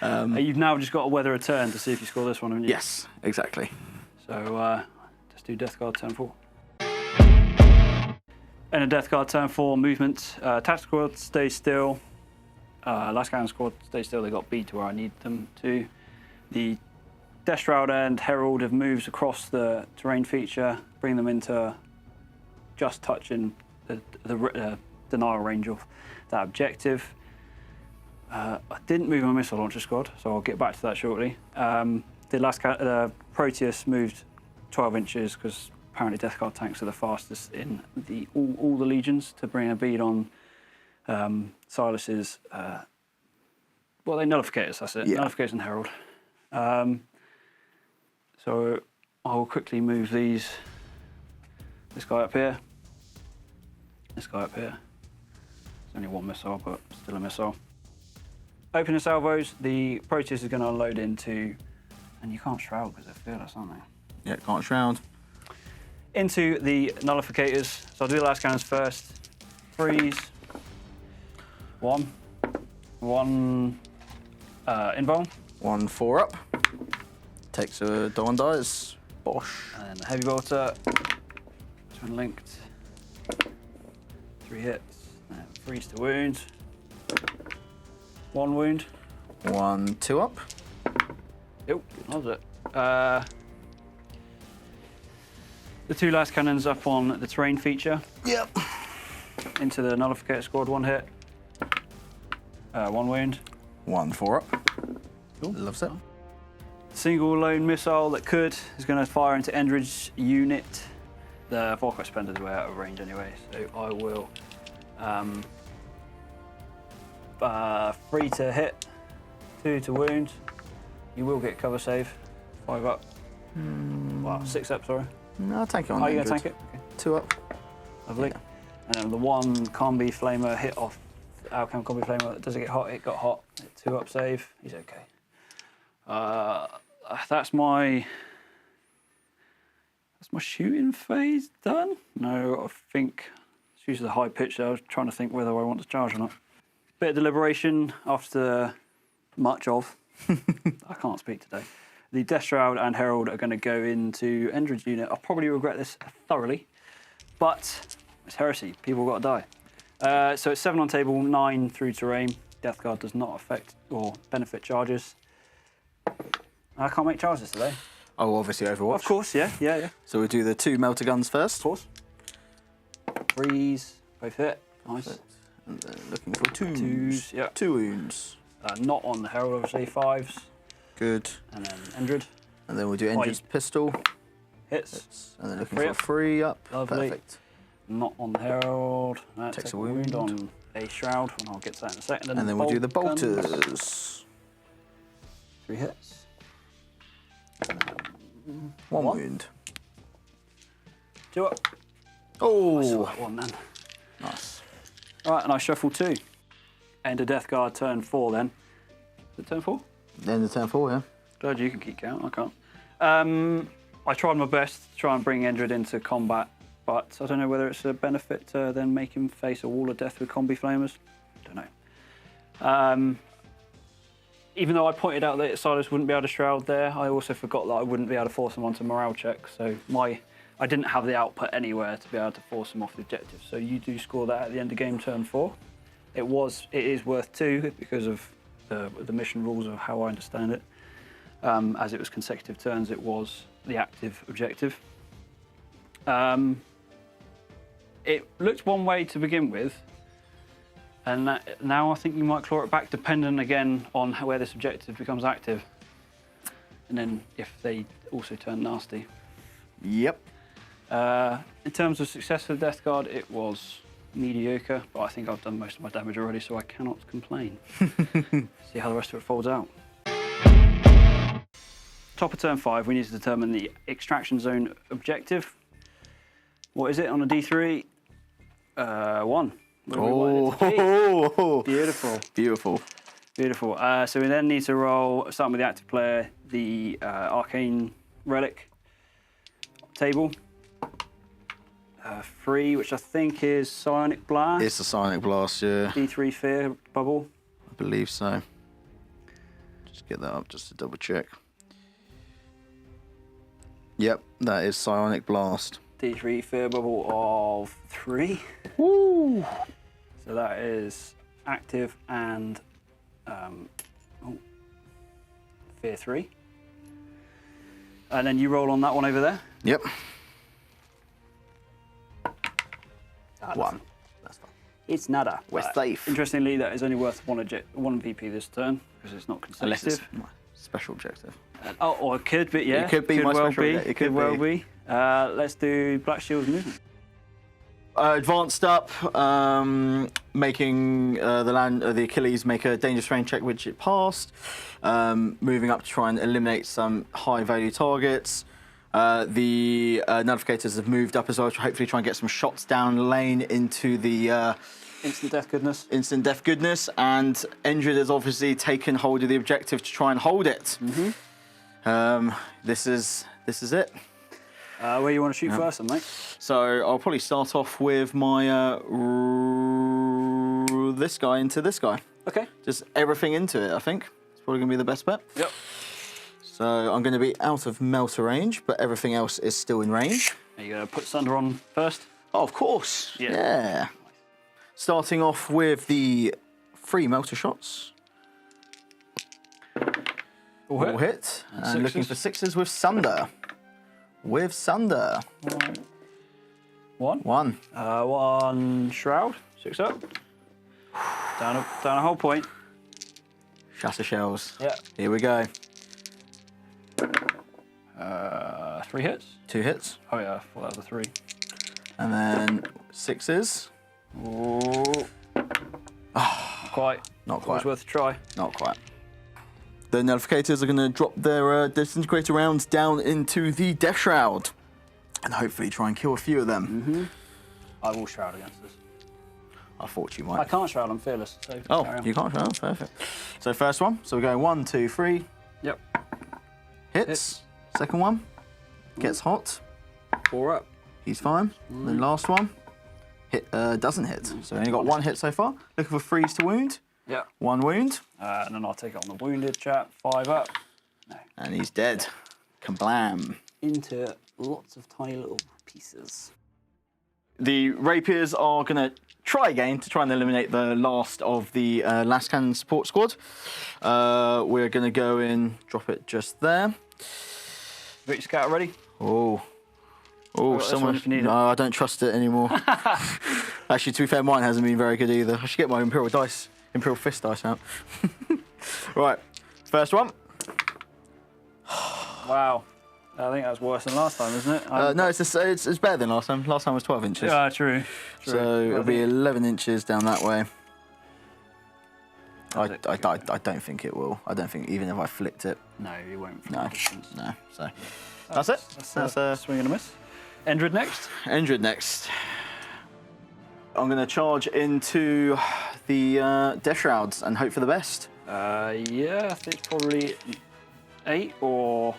You've now just got to weather a turn to see if you score this one, haven't you? Yes, exactly. So let's do Death Guard turn 4. And a Death Guard turn 4 movement. Attack squad stays still. Last cannon squad stays still. They got beat to where I need them to. The Death Shroud and Herald have moved across the terrain feature, bring them into just touching the denial range of that objective. I didn't move my missile launcher squad, so I'll get back to that shortly. The Proteus moved 12 inches because apparently Death Guard tanks are the fastest in all the legions to bring a bead on Silas's. They nullificators. That's it. Yeah. Nullificators and Herald. So I will quickly move these. This guy up here. This guy up here. It's only 1 missile, but still a missile. Open the salvos. The Proteus is going to unload into, and you can't shroud because they're fearless, aren't they? Yeah, can't shroud. Into the nullificators. So I'll do the last cannons first. Freeze. 1. Invuln. 1 4 up. Takes a Dawn dies. Bosh. And then the heavy bolter. This one linked. 3 hits. And freeze to wound. 1 wound. 1 2 up. Yep, that was it. The 2 last cannons up on the terrain feature. Yep. Into the nullificator squad. 1 hit. 1 wound. 1 4 up. Cool. Loves it. Single lone missile that is going to fire into Endryd's unit. The Volkite Splendor's way out of range anyway, so I will 3 to hit, 2 to wound. You will get cover save. 5 up. Wow, 6 up, sorry. No, I'll tank it on. Are you going to tank it? Okay. 2 up. Lovely. Yeah. And then the 1 combi flamer hit off Outcome combi flamer. Does it get hot? It got hot. 2 up save. He's okay. That's my shooting phase done. No, I think it's usually the high pitch there. I was trying to think whether I want to charge or not. Bit of deliberation after much of. I can't speak today. The Death Shroud and Herald are going to go into Endryd's unit. I'll probably regret this thoroughly, but it's heresy. People got to die. So it's 7 on table, 9 through terrain. Death Guard does not affect or benefit charges. I can't make charges today. Oh, obviously Overwatch. Of course, yeah. So we'll do the 2 melter guns first. Of course. Freeze, both hit. Nice. Perfect. And then looking for 2s. 2s, yeah. 2 wounds. Not on the Herald, obviously. 5s. Good. And then Endryd. And then we'll do Endryd's pistol. Hits. And then looking for 3 up. Lovely. Perfect. Not on the Herald. That Takes takes a a wound. on a Shroud, and I'll get to that in a second. And then we'll do the bolt guns. bolters. 3 hits. 1 wound. 2 up. Oh! I saw that one then. Nice. All right, and I shuffle 2. End of Death Guard turn 4 then. Is it turn 4? End of turn 4, yeah. Glad you can keep count, I can't. I tried my best to try and bring Endryd into combat, but I don't know whether it's a benefit to then make him face a wall of death with combi flamers. Don't know. Even though I pointed out that Silas wouldn't be able to shroud there, I also forgot that I wouldn't be able to force him onto morale checks. So I didn't have the output anywhere to be able to force him off the objective. So you do score that at the end of game turn 4. It is worth 2 because of the mission rules of how I understand it. As it was consecutive turns, it was the active objective. It looked one way to begin with, and now I think you might claw it back, dependent again on where this objective becomes active, and then if they also turn nasty. Yep. In terms of success for the Death Guard, it was mediocre, but I think I've done most of my damage already, so I cannot complain. See how the rest of it folds out. Top of turn 5, we need to determine the extraction zone objective. What is it on a D3? 1. Oh, beautiful. Beautiful. Beautiful. So we then need to roll, starting with the active player, the Arcane Relic table. 3, which I think is Psionic Blast. It's a Psionic Blast, yeah. D3 Fear bubble. I believe so. Just get that up just to double check. Yep, that is Psionic Blast. D3 Fear bubble of 3. Woo! So that is active and Fear 3. And then you roll on that one over there. Yep. 1. That's fine. It's nada. We're safe. Interestingly, that is only worth 1 VP this turn because it's not consecutive. Unless it's my special objective. Or it could be, yeah. It could be my special objective. It could well be. Let's do Blackshields movement. Advanced up, making the Achilles make a dangerous range check, which it passed. Moving up to try and eliminate some high-value targets. The Nullificators have moved up as well to hopefully try and get some shots down the lane into the instant death goodness. Instant death goodness, and Endryd has obviously taken hold of the objective to try and hold it. This is it. Where you want to shoot first, then, mate? So I'll probably start off with my this guy into this guy. Okay. Just everything into it. I think it's probably gonna be the best bet. Yep. So I'm going to be out of melter range, but everything else is still in range. Are you going to put Sunder on first? Oh, of course. Yeah. Starting off with the 3 melter shots. All hit. And looking for 6s with Sunder. With Sunder. 1. 1. 1 Shroud. 6 up. Down a whole point. Shatter shells. Yeah. Here we go. 3 hits. 2 hits. Oh yeah, I thought that was a 3. And then 6s. Oh. Not quite. Not quite. It was worth a try. Not quite. The Nullificators are going to drop their disintegrator rounds down into the Death Shroud. And hopefully try and kill a few of them. I will Shroud against this. I thought you might. I can't Shroud, I'm fearless. So oh, you can't Shroud? Perfect. So first one. So we go 1, 2, 3. Yep. Hits. Second one. Gets hot. 4 up. He's fine. The last one. Doesn't hit. So only got 1 hit so far. Looking for freeze to wound. Yeah. 1 wound. And then I'll take it on the wounded chap. 5 up. No. And he's dead. Kablam. Into lots of tiny little pieces. The rapiers are going to try again to try and eliminate the last of the last cannon support squad. We're going to go in, drop it just there. Got your scout ready? Oh, someone. If you need no, I don't trust it anymore. Actually, to be fair, mine hasn't been very good either. I should get my Imperial Fist dice out. Right, first one. Wow. I think that's worse than last time, isn't it? No, it's better than last time. Last time was 12 inches. Yeah, true. So it'll be 11 inches down that way. I don't think it will. I don't think even if I flicked it. No, it won't. No. So that's it. That's a swing and a miss. Endryd next. Endryd next. I'm going to charge into the Death Shrouds and hope for the best. Yeah, I think it's probably 8 or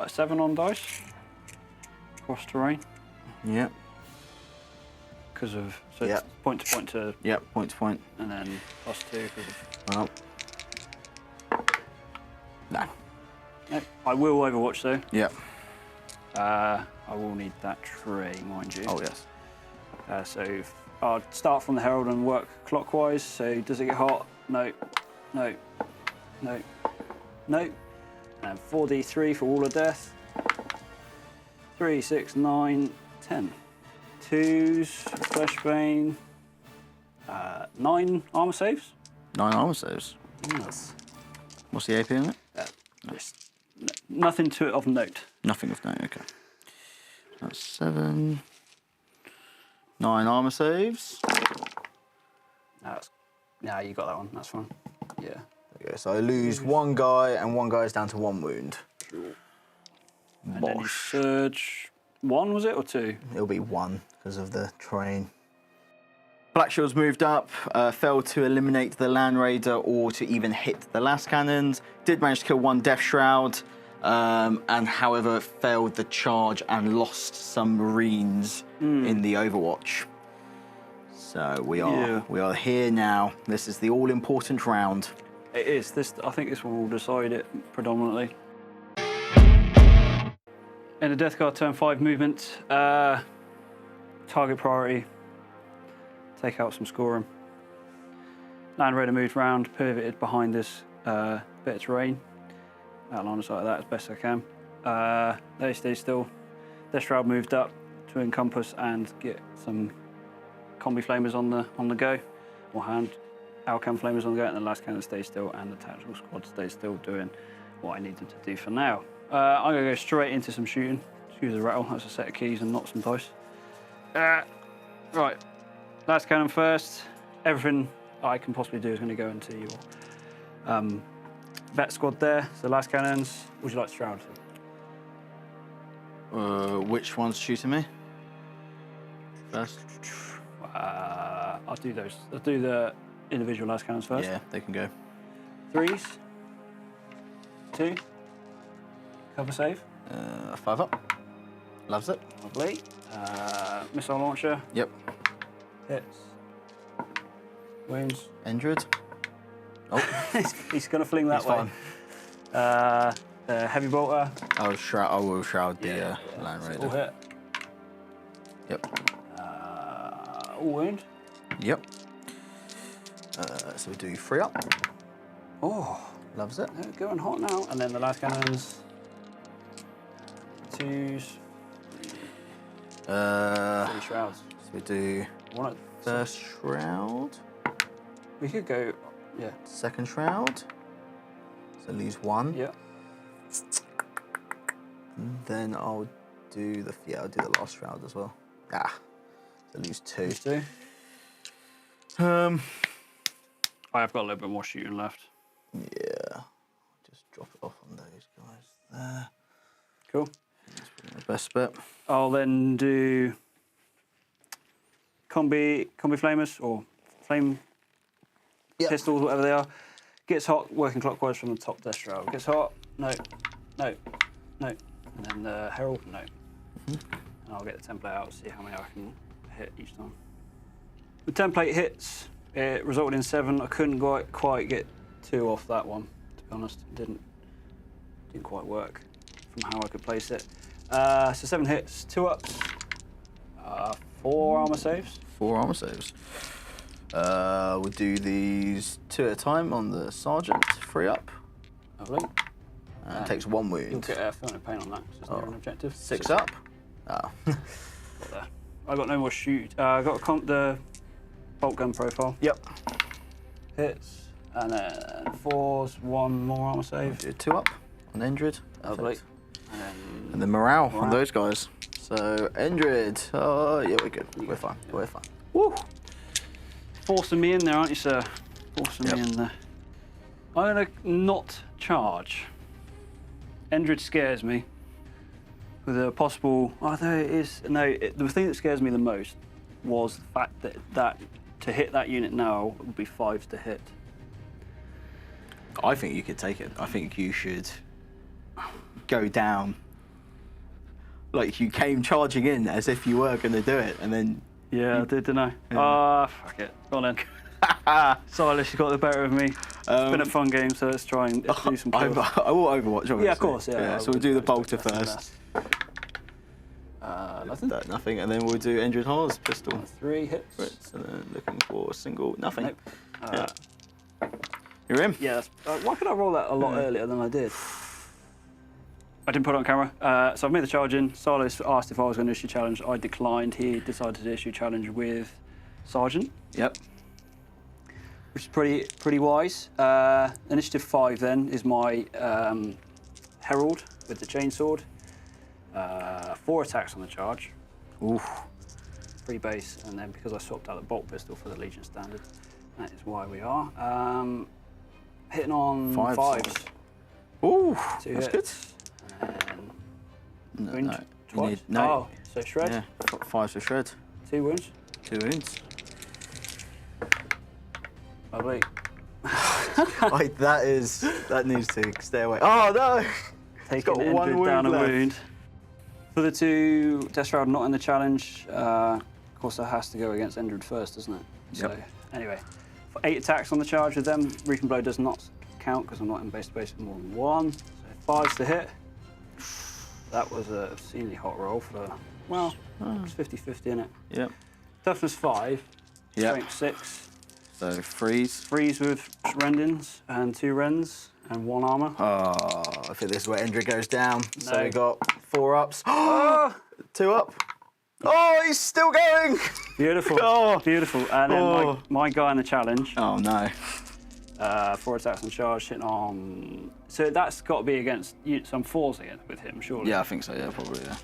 7 on dice. Cross terrain. Yep. Because of it's point to point to. Yep, point to point. And then +2 because of. Well. No. No, I will Overwatch though. Yep. I will need that tray, mind you. Oh yes. So I'll start from the Herald and work clockwise. So does it get hot? No, no, no, no. And 4d3 for Wall of Death. 3, 6, 9, 10. 2s, Fleshbane. 9 armor saves. 9 armor saves. Yes. What's the AP on it? Nothing to it of note. Nothing of note, okay. That's 7. 9 armor saves. Yeah, you got that one. That's fine. Yeah. There you go. So I lose 1 guy, and 1 guy is down to 1 wound. Sure. And then you surge 1, was it, or 2? It'll be 1 because of the terrain. Blackshields moved up, failed to eliminate the Land Raider or to even hit the last cannons. Did manage to kill 1 Death Shroud, and however failed the charge and lost some Marines in the Overwatch. So we are here now. This is the all-important round. It is. I think this one will decide it predominantly. In the Death Guard turn 5 movement, target priority. Take out some scoring. Land Raider moved round, pivoted behind this bit of terrain. Outline the side of that as best I can. They stay still. Death Shroud moved up to encompass and get some combi flamers on the go, or hand Alcam flamers on the go, and the last cannon stays still, and the tactical squad stays still doing what I need them to do for now. I'm gonna go straight into some shooting. Just use a rattle. That's a set of keys and not some dice. Right. Last cannon first. Everything I can possibly do is going to go into your vet squad there. So last cannons. Would you like to shroud? Which one's shooting me? First? I'll do those. I'll do the individual last cannons first. Yeah, they can go. 3s. 2. Cover save. 5 up. Loves it. Lovely. Missile launcher. Yep. Hits. Wounds. Endryd. Oh. He's going to fling that way. Fine. Heavy bolter. I will shroud the Land Raider. All hit. Yep. All wound. Yep. So we do 3 up. Oh. Loves it. They're going hot now. And then the last cannons. 2s. 3 shrouds. So we do first shroud. We could go, yeah. Second shroud. So lose 1. Yeah. Then I'll do I'll do the last shroud as well. So lose 2. Lose 2. I have got a little bit more shooting left. Yeah. Just drop it off on those guys there. Cool. That's my best bet. I'll then do combi flamers or flame pistols, whatever they are. Gets hot, working clockwise from the top Death Shroud. Gets hot, no, no, no. And then the Herald, no. And I'll get the template out, see how many I can hit each time. The template hits, it resulted in 7. I couldn't quite get 2 off that one, to be honest. It didn't quite work from how I could place it. So 7 hits, 2 ups, 4 armor saves. 4 armor saves. We'll do these 2 at a time on the Sergeant, 3 up. Lovely. Takes 1 wound. You'll get feeling of pain on that, because it's near an objective. 6 up. Got there. I got no more shoot. I got the bolt gun profile. Yep. Hits, and then 4s, 1 more armor save. Do 2 up on Endryd. Lovely. And then morale on those guys. So Endryd, yeah, we're good. We're fine. We're fine. Woo! Forcing me in there, aren't you, sir? Forcing me in there. I'm gonna not charge. Endryd scares me. With a possible, although it is the thing that scares me the most was the fact that to hit that unit now would be 5s to hit. I think you could take it. I think you should go down. Like you came charging in as if you were going to do it, and then... Yeah, I did, didn't I? Ah, fuck it. Go on then. Silas, you got the better of me. It's been a fun game, so let's try and do some kills. I will Overwatch, obviously. Yeah, of course, yeah. So we'll do the bolter first. Nothing. Nothing, and then we'll do Endryd Haar's pistol. 3 hits. Crits, and then looking for a single, nothing. Nope. You're in. Yeah. Why could I roll that a lot earlier than I did? I didn't put it on camera. So I've made the charge in. Silas asked if I was going to issue challenge. I declined. He decided to issue challenge with Sergeant. Yep. Which is pretty wise. Initiative 5 then is my Herald with the chainsword. 4 attacks on the charge. Oof. 3 base, and then because I swapped out the bolt pistol for the Legion standard, that is why we are. Hitting on 5s. Ooh, 2 that's hits. And then wound twice. No. Oh, so shred. Yeah, 5 for shred. 2 wounds. 2 wounds. Lovely. Wait, that needs to stay away. Oh no! Taking got one Endryd wound down left. a wound. For the 2 Death Shroud not in the challenge, of course that has to go against Endryd first, doesn't it? Yep. So anyway, for 8 attacks on the charge with them, Reaping Blow does not count because I'm not in base to base with more than 1. So 5's to hit. That was a obscenely hot roll for the, well, it's 50-50 in it. Yep. Toughness 5, Yep. strength 6. So freeze. Freeze with Rendins and 2 Rends and 1 armor. Oh, I think this is where Endryd goes down. So No. we got 4 ups. 2 up. Oh, he's still going. Beautiful, Oh. beautiful. And then Oh. my guy in the challenge, Oh no. 4 attacks on charge, hitting on. So that's got to be against some 4s again with him, surely. Yeah, I think so. Yeah, probably. Yeah.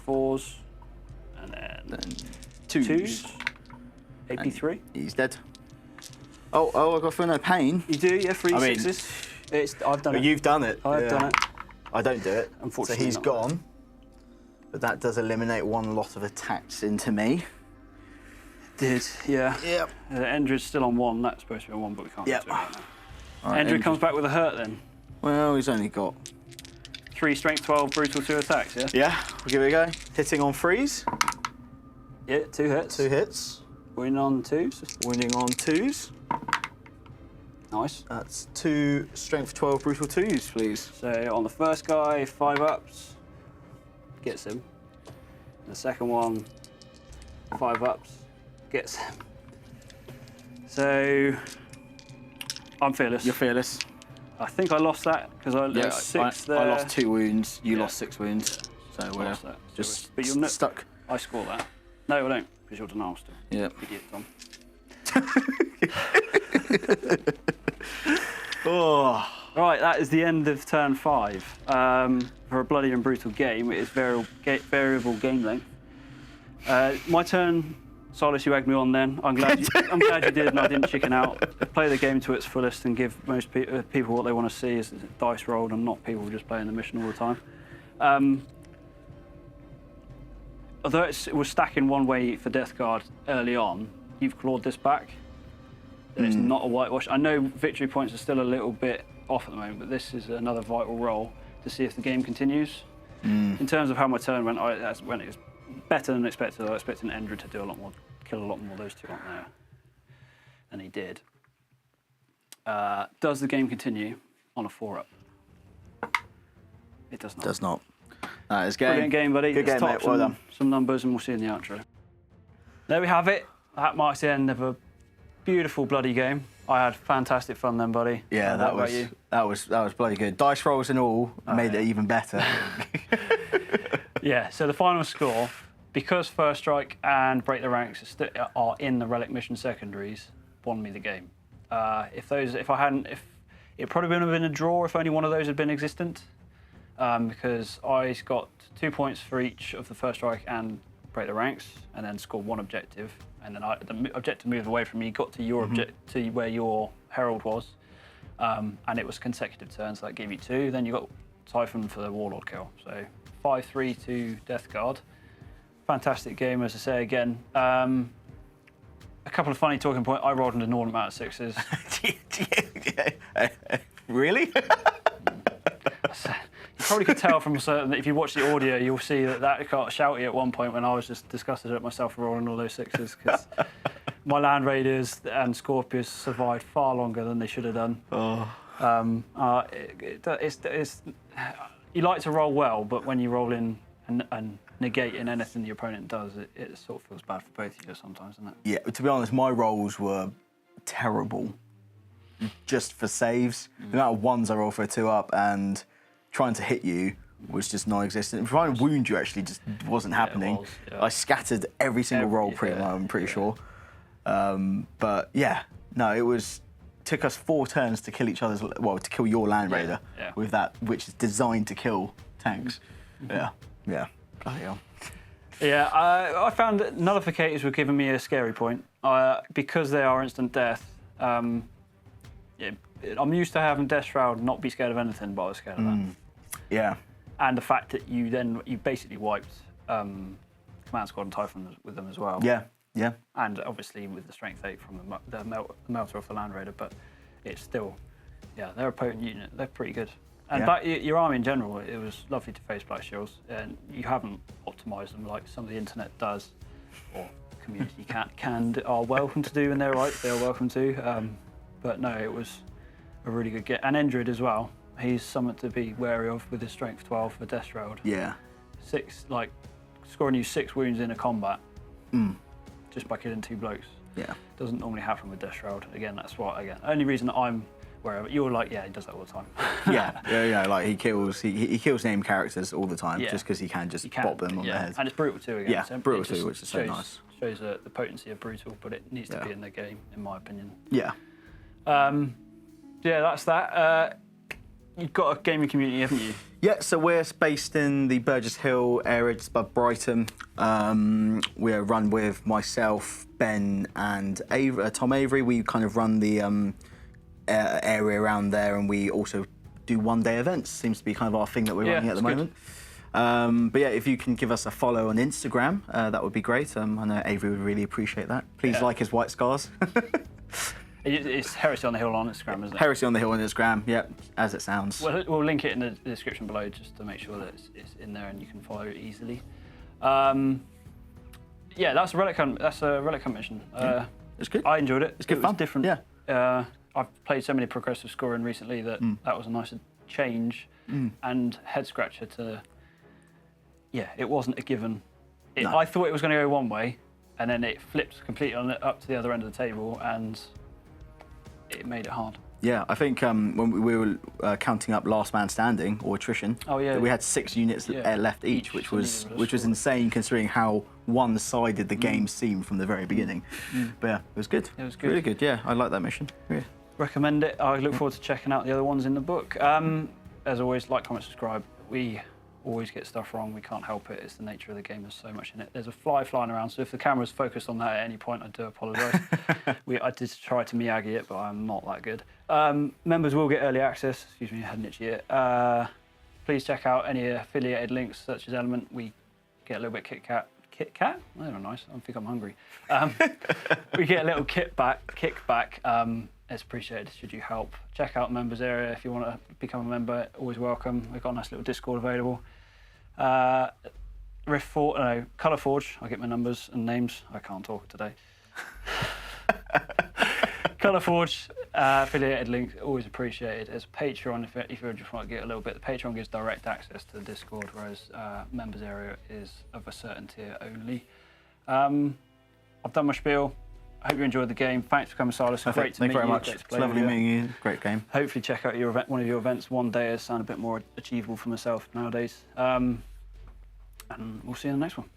4s, and then 2s. AP3. He's dead. Oh, I got for no pain. You do, yeah, 3 I mean- 6s. I've done it. You've done it. I've done it. I don't do it. Unfortunately So he's not. gone. But that does eliminate 1 lot of attacks into me. Did, yeah. Yep. Endryd's still on 1. That's supposed to be on 1, but we can't Yep. do it right now. All right, Endryd comes back with a hurt then. Well, he's only got. 3 strength 12, brutal 2 attacks, yeah? Yeah, we'll give it a go. Hitting on freeze. Yeah, 2 hits. 2 hits. Win on 2s. Winning on 2s. Nice. That's 2 strength 12 brutal 2s, please. So on the first guy, 5 ups, gets him. The second one, 5 ups, gets him. So I'm fearless. You're fearless. I think I lost that because I lost 6 there. I lost 2 wounds. You Yeah. lost 6 wounds. So I we're lost that. just But you're stuck. I score that. No, I don't, because you're denial still. Yep. Idiot, Tom. Oh. Right, that is the end of turn 5. For a bloody and brutal game, it is variable game length. My turn, Silas, you egged me on then. I'm glad you did and I didn't chicken out. Play the game to its fullest and give most people what they want to see is dice rolled and not people just playing the mission all the time. Although it was stacking one way for Death Guard early on, you've clawed this back. And it's not a whitewash. I know victory points are still a little bit off at the moment, but this is another vital roll to see if the game continues. In terms of how my turn went, it was better than expected. I was expecting Endryd to do a lot more, kill a lot more of those 2 aren't there. And he did. Does the game continue on a 4-up? It does not. Does not. That is game. Brilliant game, buddy. Good Let's game, top mate. Well done. some numbers and we'll see you in the outro. There we have it. That marks the end of a beautiful bloody game. I had fantastic fun then, buddy. Yeah, What about you? that was bloody good. Dice rolls and all made it even better. Yeah, so the final score, because First Strike and Break the Ranks are in the Relic Mission secondaries, won me the game. It probably would have been a draw if only one of those had been existent, because I got 2 points for each of the First Strike and Break the Ranks, and then scored 1 objective. And then the objective moved away from me, got to your to where your Herald was, and it was consecutive turns, so that gave you 2. Then you got Typhon for the Warlord kill. So 5-3 to Death Guard. Fantastic game, as I say again. A couple of funny talking points. I rolled an inordinate amount of 6s. Really? You probably could tell from certain that if you watch the audio, you'll see that got shouty at one point when I was just disgusted at myself for rolling all those 6s because my Land Raiders and Scorpius survived far longer than they should have done. You like to roll well, but when you roll in and negating anything the opponent does, it sort of feels bad for both of you sometimes, doesn't it? Yeah, to be honest, my rolls were terrible just for saves. The amount of ones I rolled for a 2-up and trying to hit you was just non-existent. Trying to wound you actually just wasn't happening. It was, yeah. I scattered every single roll pretty much, I'm pretty sure. But yeah, no, took us 4 turns to kill each other's, well, to kill your Land Raider with that, which is designed to kill tanks. Yeah, bloody hell. Yeah, I found that nullificators were giving me a scary point because they are instant death. I'm used to having Death Shroud not be scared of anything, but I was scared of that. Yeah. And the fact that you basically wiped Command Squad and Typhon with them as well. Yeah. And obviously with the Strength 8 from the Melter off the Land Raider, but it's still, they're a potent unit. They're pretty good. And your army in general, it was lovely to face Blackshields, and you haven't optimised them like some of the internet does, or community are welcome to do when they're right. They're welcome to. But no, it was a really good get. And Endryd as well. He's something to be wary of with his Strength 12 for Death Shroud. Yeah. Scoring you 6 wounds in a combat just by killing 2 blokes. Yeah. Doesn't normally happen with Death Shroud. Again, that's what, only reason that I'm wary of it. You're like, he does that all the time. yeah, like he kills named characters all the time just because he can pop them on the head. And it's brutal too, again. Yeah, so brutal too, which is so nice. Shows the potency of brutal, but it needs to be in the game, in my opinion. Yeah. That's that. You've got a gaming community, haven't you? Yeah, so we're based in the Burgess Hill area, just above Brighton. We're run with myself, Ben, and Tom Avery. We kind of run the area around there, and we also do one-day events. Seems to be kind of our thing that we're running at the moment. But yeah, if you can give us a follow on Instagram, that would be great. I know Avery would really appreciate that. Please like his white scars. It's Heresy on the Hill on Instagram, isn't it? Heresy on the Hill on Instagram, as it sounds. We'll link it in the description below just to make sure that it's in there and you can follow it easily. That's a Relic Hunt. That's a Relic Hunt mission. It's good. I enjoyed it. It's good fun. Different. Yeah. I've played so many progressive scoring recently that that was a nice change and head scratcher to. Yeah, it wasn't a given. I thought it was going to go one way, and then it flipped completely up to the other end of the table, and it made it hard. Yeah, I think when we were counting up last man standing or attrition, we had 6 units left each, which was insane considering how one-sided the game seemed from the very beginning. But yeah, it was good. It was good. Really good. Yeah, I like that mission. Yeah. Recommend it. I look forward to checking out the other ones in the book. As always, like, comment, subscribe. We always get stuff wrong. We can't help it. It's the nature of the game. There's so much in it. There's a fly flying around, so if the camera's focused on that at any point, I do apologise. I did try to Miyagi it, but I'm not that good. Members will get early access. Excuse me, I had an itchy ear. Please check out any affiliated links such as Element. We get a little bit kickback. Oh, nice. I think I'm hungry. We get a little kickback. It's appreciated should you help. Check out members area if you want to become a member. Always welcome. We've got a nice little Discord available. Colour Forge. I'll get my numbers and names. I can't talk today. Colour Forge affiliated link. Always appreciated. There's Patreon if you just want to get a little bit. The Patreon gives direct access to the Discord, whereas members area is of a certain tier only. I've done my spiel. I hope you enjoyed the game. Thanks for coming, Silas. Great to meet you. Thank you very much. It's lovely meeting you. Great game. Hopefully check out one of your events one day. It sound a bit more achievable for myself nowadays. And we'll see you in the next one.